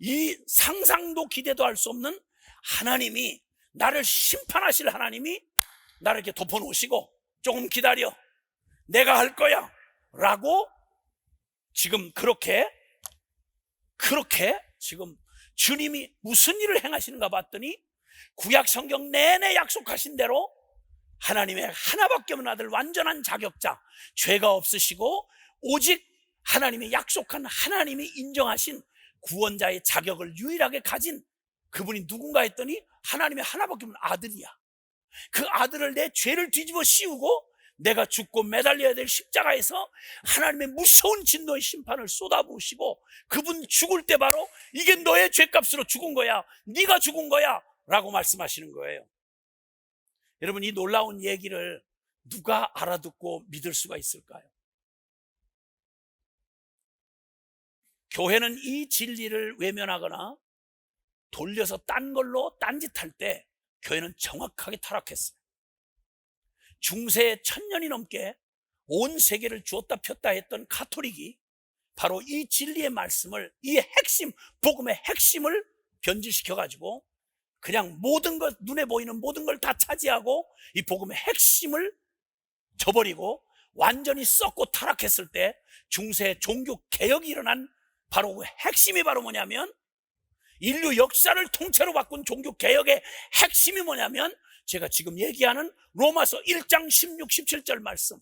이 상상도 기대도 할 수 없는 하나님이, 나를 심판하실 하나님이 나를 이렇게 덮어놓으시고 조금 기다려, 내가 할 거야 라고 지금 그렇게 지금 주님이 무슨 일을 행하시는가 봤더니 구약 성경 내내 약속하신 대로 하나님의 하나밖에 없는 아들, 완전한 자격자, 죄가 없으시고 오직 하나님이 약속한, 하나님이 인정하신 구원자의 자격을 유일하게 가진 그분이 누군가 했더니 하나님의 하나밖에 없는 아들이야. 그 아들을 내 죄를 뒤집어 씌우고 내가 죽고 매달려야 될 십자가에서 하나님의 무서운 진노의 심판을 쏟아부으시고, 그분 죽을 때 바로 이게 너의 죄값으로 죽은 거야, 네가 죽은 거야 라고 말씀하시는 거예요. 여러분, 이 놀라운 얘기를 누가 알아듣고 믿을 수가 있을까요? 교회는 이 진리를 외면하거나 돌려서 딴 걸로 딴짓할 때 교회는 정확하게 타락했어요. 중세 1000년이 넘게 온 세계를 주었다 폈다 했던 가톨릭이 바로 이 진리의 말씀을, 이 핵심, 복음의 핵심을 변질시켜가지고 그냥 모든 것, 눈에 보이는 모든 걸 다 차지하고 이 복음의 핵심을 저버리고 완전히 썩고 타락했을 때 중세 종교 개혁이 일어난 바로 그 핵심이 바로 뭐냐면, 인류 역사를 통째로 바꾼 종교 개혁의 핵심이 뭐냐면, 제가 지금 얘기하는 로마서 1장 16, 17절 말씀.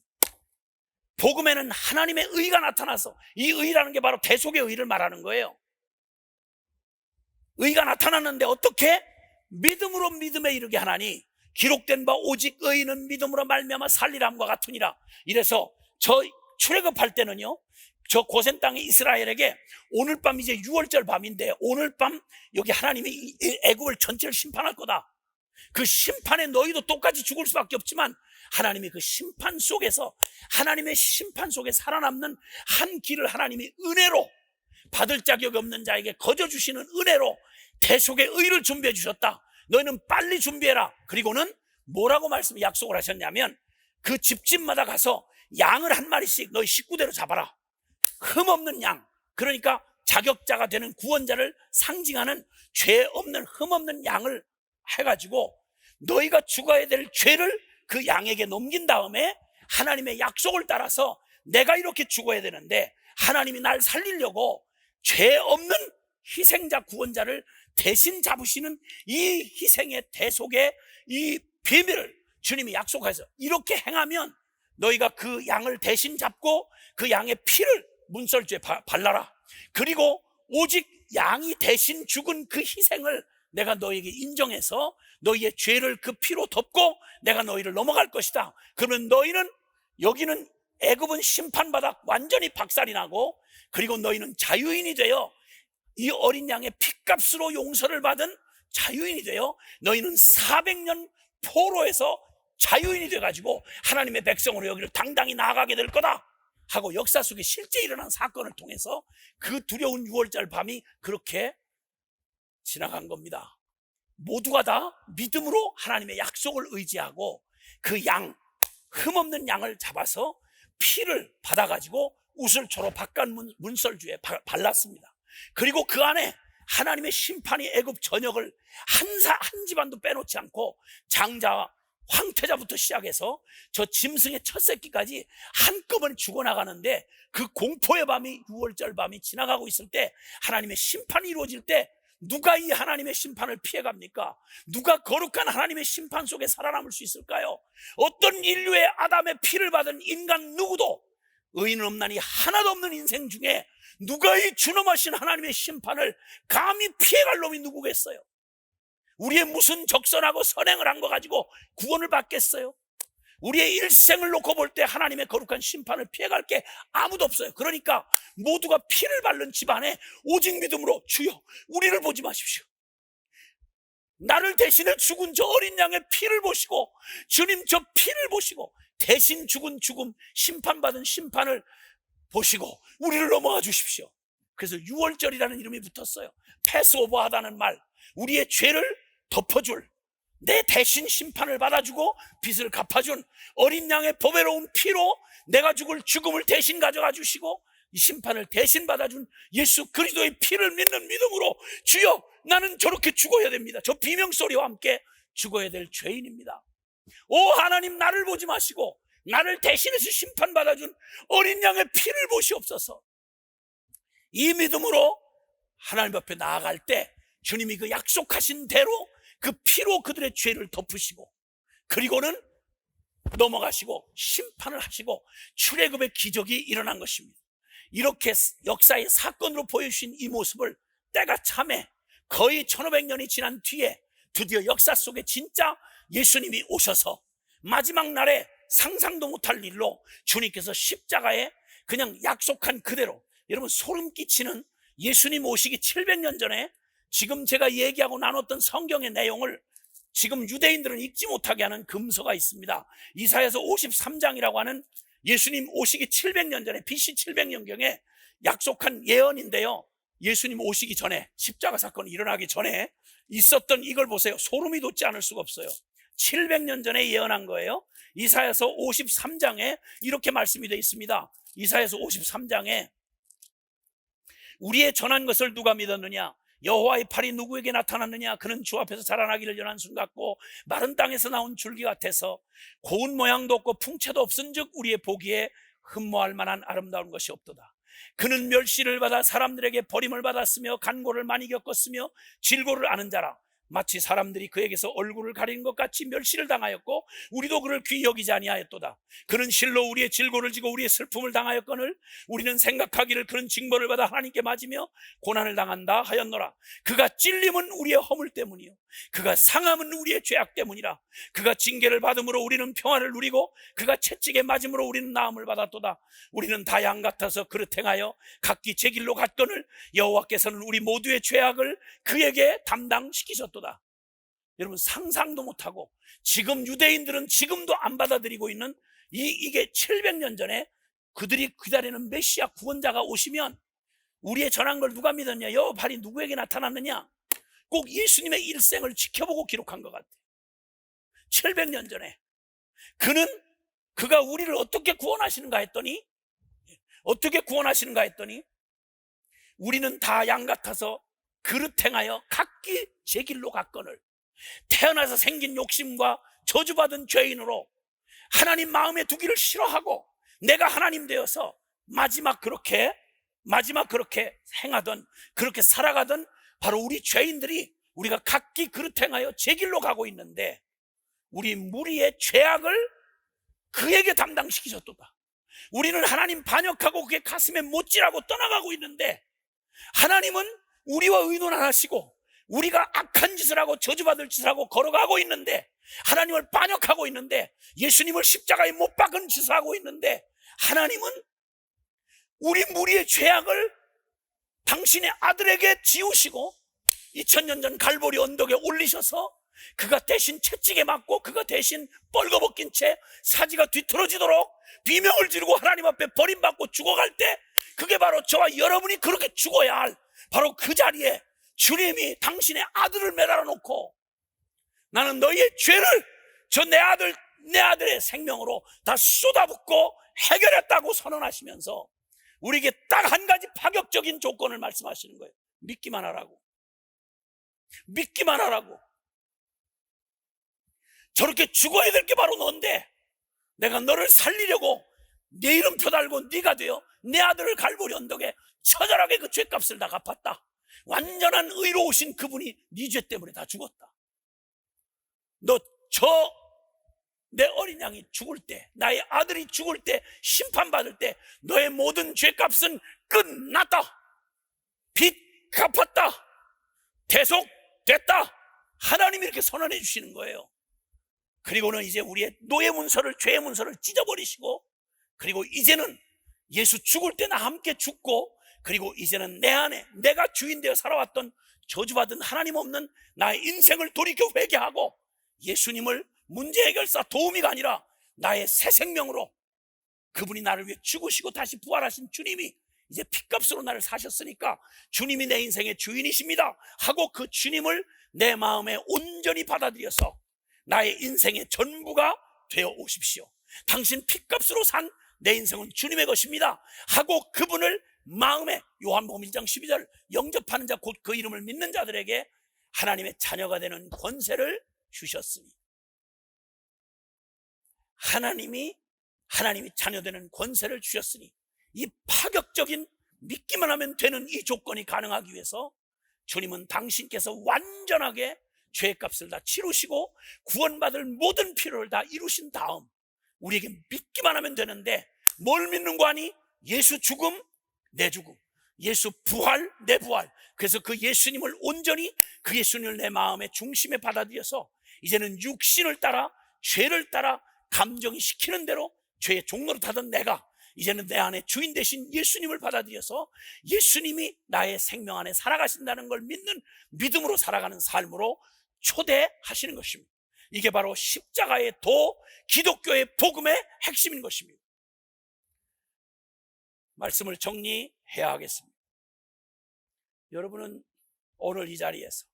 복음에는 하나님의 의가 나타나서, 이 의라는 게 바로 대속의 의를 말하는 거예요. 의가 나타났는데 어떻게? 믿음으로 믿음에 이르게 하나니 기록된 바 오직 의인은 믿음으로 말미암아 살리람과 같으니라. 이래서 저 출애굽할 때는요, 저 고센 땅의 이스라엘에게 오늘 밤, 이제 6월절 밤인데 오늘 밤 여기 하나님이 애굽을 전체를 심판할 거다. 그 심판에 너희도 똑같이 죽을 수밖에 없지만 하나님이 그 심판 속에서, 하나님의 심판 속에 살아남는 한 길을 하나님이 은혜로, 받을 자격이 없는 자에게 거저 주시는 은혜로 대속의 의를 준비해 주셨다. 너희는 빨리 준비해라. 그리고는 뭐라고 약속을 하셨냐면, 그 집집마다 가서 양을 한 마리씩 너희 식구대로 잡아라. 흠없는 양, 그러니까 자격자가 되는 구원자를 상징하는 죄 없는 흠없는 양을 해가지고 너희가 죽어야 될 죄를 그 양에게 넘긴 다음에 하나님의 약속을 따라서 내가 이렇게 죽어야 되는데 하나님이 날 살리려고 죄 없는 희생자 구원자를 대신 잡으시는 이 희생의 대속의 이 비밀을 주님이 약속해서 이렇게 행하면 너희가 그 양을 대신 잡고 그 양의 피를 문설주에 발라라. 그리고 오직 양이 대신 죽은 그 희생을 내가 너희에게 인정해서 너희의 죄를 그 피로 덮고 내가 너희를 넘어갈 것이다. 그러면 너희는, 여기는 애굽은 심판받아 완전히 박살이 나고, 그리고 너희는 자유인이 되어 이 어린 양의 핏값으로 용서를 받은 자유인이 되어 너희는 400년 포로에서 자유인이 돼가지고 하나님의 백성으로 여기를 당당히 나아가게 될 거다 하고, 역사 속에 실제 일어난 사건을 통해서 그 두려운 6월절 밤이 그렇게 지나간 겁니다. 모두가 다 믿음으로 하나님의 약속을 의지하고 그 양, 흠없는 양을 잡아서 피를 받아가지고 우슬초로 바깥 문설주에 발랐습니다. 그리고 그 안에 하나님의 심판이 애굽 전역을 한 집안도 빼놓지 않고 장자와 황태자부터 시작해서 저 짐승의 첫 새끼까지 한꺼번에 죽어나가는데, 그 공포의 밤이, 6월절 밤이 지나가고 있을 때, 하나님의 심판이 이루어질 때 누가 이 하나님의 심판을 피해갑니까? 누가 거룩한 하나님의 심판 속에 살아남을 수 있을까요? 어떤 인류의 아담의 피를 받은 인간 누구도 의인은 없나니 하나도 없는 인생 중에 누가 이 준엄하신 하나님의 심판을 감히 피해갈 놈이 누구겠어요? 우리의 무슨 적선하고 선행을 한 거 가지고 구원을 받겠어요? 우리의 일생을 놓고 볼 때 하나님의 거룩한 심판을 피해갈 게 아무도 없어요. 그러니까 모두가 피를 바른 집안에 오직 믿음으로 주여 우리를 보지 마십시오. 나를 대신해 죽은 저 어린 양의 피를 보시고, 주님 저 피를 보시고 대신 죽은 죽음, 심판받은 심판을 보시고 우리를 넘어가 주십시오. 그래서 6월절이라는 이름이 붙었어요. 패스오버 하다는 말, 우리의 죄를 덮어줄, 내 대신 심판을 받아주고 빚을 갚아준 어린 양의 보배로운 피로 내가 죽을 죽음을 대신 가져가 주시고 이 심판을 대신 받아준 예수 그리스도의 피를 믿는 믿음으로 주여 나는 저렇게 죽어야 됩니다. 저 비명소리와 함께 죽어야 될 죄인입니다. 오 하나님, 나를 보지 마시고 나를 대신해서 심판받아준 어린 양의 피를 보시옵소서. 이 믿음으로 하나님 앞에 나아갈 때 주님이 그 약속하신 대로 그 피로 그들의 죄를 덮으시고, 그리고는 넘어가시고 심판을 하시고 출애굽의 기적이 일어난 것입니다. 이렇게 역사의 사건으로 보여주신 이 모습을 때가 참에 거의 1500년이 지난 뒤에 드디어 역사 속에 진짜 예수님이 오셔서 마지막 날에 상상도 못할 일로 주님께서 십자가에 그냥 약속한 그대로, 여러분 소름 끼치는, 예수님 오시기 700년 전에 지금 제가 얘기하고 나눴던 성경의 내용을 지금 유대인들은 읽지 못하게 하는 금서가 있습니다. 이사야서 53장이라고 하는 예수님 오시기 700년 전에, BC 700년경에 약속한 예언인데요, 예수님 오시기 전에, 십자가 사건이 일어나기 전에 있었던 이걸 보세요. 소름이 돋지 않을 수가 없어요. 700년 전에 예언한 거예요. 이사야서 53장에 이렇게 말씀이 되어 있습니다. 이사야서 53장에 우리의 전한 것을 누가 믿었느냐? 여호와의 팔이 누구에게 나타났느냐? 그는 주 앞에서 자라나기를 연한 순 같고 마른 땅에서 나온 줄기 같아서 고운 모양도 없고 풍채도 없은즉 우리의 보기에 흠모할 만한 아름다운 것이 없도다. 그는 멸시를 받아 사람들에게 버림을 받았으며 간고를 많이 겪었으며 질고를 아는 자라. 마치 사람들이 그에게서 얼굴을 가리는 것 같이 멸시를 당하였고 우리도 그를 귀히 여기지 아니하였도다. 그는 실로 우리의 질고를 지고 우리의 슬픔을 당하였거늘 우리는 생각하기를 그는 징벌을 받아 하나님께 맞으며 고난을 당한다 하였노라. 그가 찔림은 우리의 허물 때문이요 그가 상함은 우리의 죄악 때문이라. 그가 징계를 받음으로 우리는 평화를 누리고 그가 채찍에 맞음으로 우리는 나음을 받았도다. 우리는 다 양 같아서 그릇 행하여 각기 제 길로 갔거늘 여호와께서는 우리 모두의 죄악을 그에게 담당시키셨도다. 여러분, 상상도 못하고 지금 유대인들은 지금도 안 받아들이고 있는 이게 700년 전에 그들이 기다리는 메시아 구원자가 오시면 우리의 전한 걸 누가 믿었냐? 여호와 팔이 누구에게 나타났느냐? 꼭 예수님의 일생을 지켜보고 기록한 것 같아요. 700년 전에 그가 우리를 어떻게 구원하시는가 했더니 우리는 다 양 같아서 그릇 행하여 각기 제 길로 갔거늘 태어나서 생긴 욕심과 저주받은 죄인으로 하나님 마음에 두기를 싫어하고 내가 하나님 되어서 마지막 그렇게 행하던, 그렇게 살아가던 바로 우리 죄인들이 우리가 각기 그릇 행하여 제 길로 가고 있는데 우리 무리의 죄악을 그에게 담당시키셨도다. 우리는 하나님 반역하고 그게 가슴에 못질하고 떠나가고 있는데 하나님은 우리와 의논 안 하시고 우리가 악한 짓을 하고 저주받을 짓을 하고 걸어가고 있는데, 하나님을 반역하고 있는데, 예수님을 십자가에 못 박은 짓을 하고 있는데 하나님은 우리 무리의 죄악을 당신의 아들에게 지우시고 2000년 전 갈보리 언덕에 올리셔서 그가 대신 채찍에 맞고 그가 대신 뻘거벗긴 채 사지가 뒤틀어지도록 비명을 지르고 하나님 앞에 버림받고 죽어갈 때, 그게 바로 저와 여러분이 그렇게 죽어야 할 바로 그 자리에 주님이 당신의 아들을 매달아 놓고 나는 너희의 죄를 저 내 아들의 생명으로 다 쏟아붓고 해결했다고 선언하시면서 우리에게 딱 한 가지 파격적인 조건을 말씀하시는 거예요. 믿기만 하라고. 저렇게 죽어야 될 게 바로 너인데 내가 너를 살리려고 내 이름표 달고 네가 되어 내 아들을 갈보리 언덕에 처절하게 그 죄값을 다 갚았다. 완전한 의로우신 그분이 네 죄 때문에 다 죽었다. 너 내 어린 양이 죽을 때, 나의 아들이 죽을 때, 심판받을 때 너의 모든 죄값은 끝났다. 빚 갚았다. 대속됐다. 하나님이 이렇게 선언해 주시는 거예요. 그리고는 이제 우리의 노예 문서를, 죄의 문서를 찢어버리시고, 그리고 이제는 예수 죽을 때나 함께 죽고, 그리고 이제는 내 안에 내가 주인 되어 살아왔던 저주받은 하나님 없는 나의 인생을 돌이켜 회개하고 예수님을 문제 해결사 도우미가 아니라 나의 새 생명으로, 그분이 나를 위해 죽으시고 다시 부활하신 주님이 이제 핏값으로 나를 사셨으니까 주님이 내 인생의 주인이십니다 하고 그 주님을 내 마음에 온전히 받아들여서 나의 인생의 전부가 되어 오십시오. 당신 핏값으로 산 내 인생은 주님의 것입니다 하고 그분을 마음에, 요한복음 1장 12절, 영접하는 자 곧 그 이름을 믿는 자들에게 하나님의 자녀가 되는 권세를 주셨으니, 하나님이 자녀 되는 권세를 주셨으니, 이 파격적인 믿기만 하면 되는 이 조건이 가능하기 위해서 주님은 당신께서 완전하게 죄값을 다 치르시고 구원받을 모든 필요를 다 이루신 다음 우리에게 믿기만 하면 되는데, 뭘 믿는 거 아니? 예수 죽음, 내 죽음, 예수 부활, 내 부활. 그래서 그 예수님을 온전히, 그 예수님을 내 마음의 중심에 받아들여서 이제는 육신을 따라, 죄를 따라 감정이 시키는 대로 죄의 종로를 타던 내가 이제는 내 안에 주인 되신 예수님을 받아들여서 예수님이 나의 생명 안에 살아가신다는 걸 믿는 믿음으로 살아가는 삶으로 초대하시는 것입니다. 이게 바로 십자가의 도, 기독교의 복음의 핵심인 것입니다. 말씀을 정리해야 하겠습니다. 여러분은 오늘 이 자리에서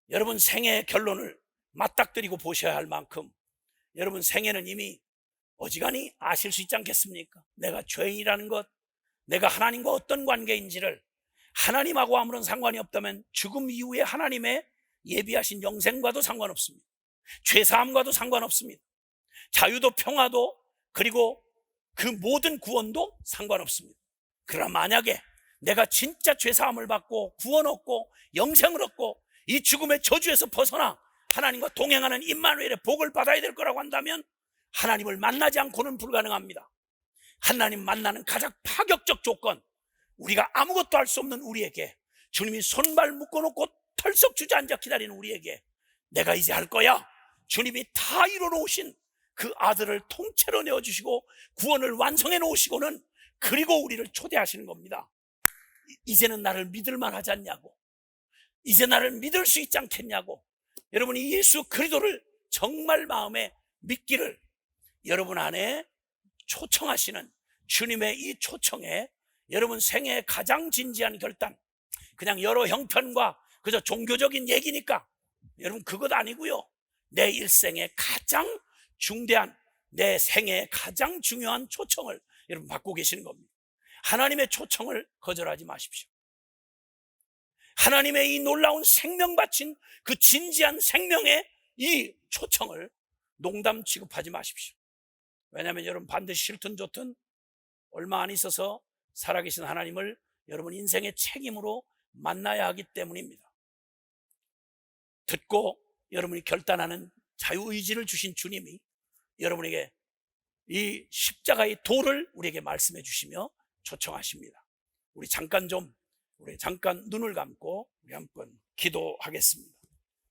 여러분 생애의 결론을 맞닥뜨리고 보셔야 할 만큼 여러분 생애는 이미 어지간히 아실 수 있지 않겠습니까? 내가 죄인이라는 것, 내가 하나님과 어떤 관계인지를, 하나님하고 아무런 상관이 없다면 죽음 이후에 하나님의 예비하신 영생과도 상관없습니다. 죄사함과도 상관없습니다. 자유도 평화도, 그리고 그 모든 구원도 상관없습니다. 그러나 만약에 내가 진짜 죄사함을 받고 구원 얻고 영생을 얻고 이 죽음의 저주에서 벗어나 하나님과 동행하는 임마누엘의 복을 받아야 될 거라고 한다면 하나님을 만나지 않고는 불가능합니다. 하나님 만나는 가장 파격적 조건, 우리가 아무것도 할 수 없는 우리에게, 주님이 손발 묶어놓고 털썩 주저앉아 기다리는 우리에게 내가 이제 할 거야, 주님이 다 이뤄놓으신 그 아들을 통째로 내어주시고 구원을 완성해 놓으시고는 그리고 우리를 초대하시는 겁니다. 이제는 나를 믿을만 하지 않냐고, 이제 나를 믿을 수 있지 않겠냐고. 여러분이 예수 그리스도를 정말 마음에 믿기를 여러분 안에 초청하시는 주님의 이 초청에 여러분 생애의 가장 진지한 결단, 그냥 여러 형편과 그저 종교적인 얘기니까 여러분 그것 아니고요, 내 일생의 가장 중대한, 내 생애의 가장 중요한 초청을 여러분 받고 계시는 겁니다. 하나님의 초청을 거절하지 마십시오. 하나님의 이 놀라운 생명 바친 그 진지한 생명의 이 초청을 농담 취급하지 마십시오. 왜냐하면 여러분 반드시 싫든 좋든 얼마 안 있어서 살아계신 하나님을 여러분 인생의 책임으로 만나야 하기 때문입니다. 듣고 여러분이 결단하는 자유의지를 주신 주님이 여러분에게 이 십자가의 도를 우리에게 말씀해 주시며 초청하십니다. 우리 잠깐 눈을 감고 우리 한번 기도하겠습니다.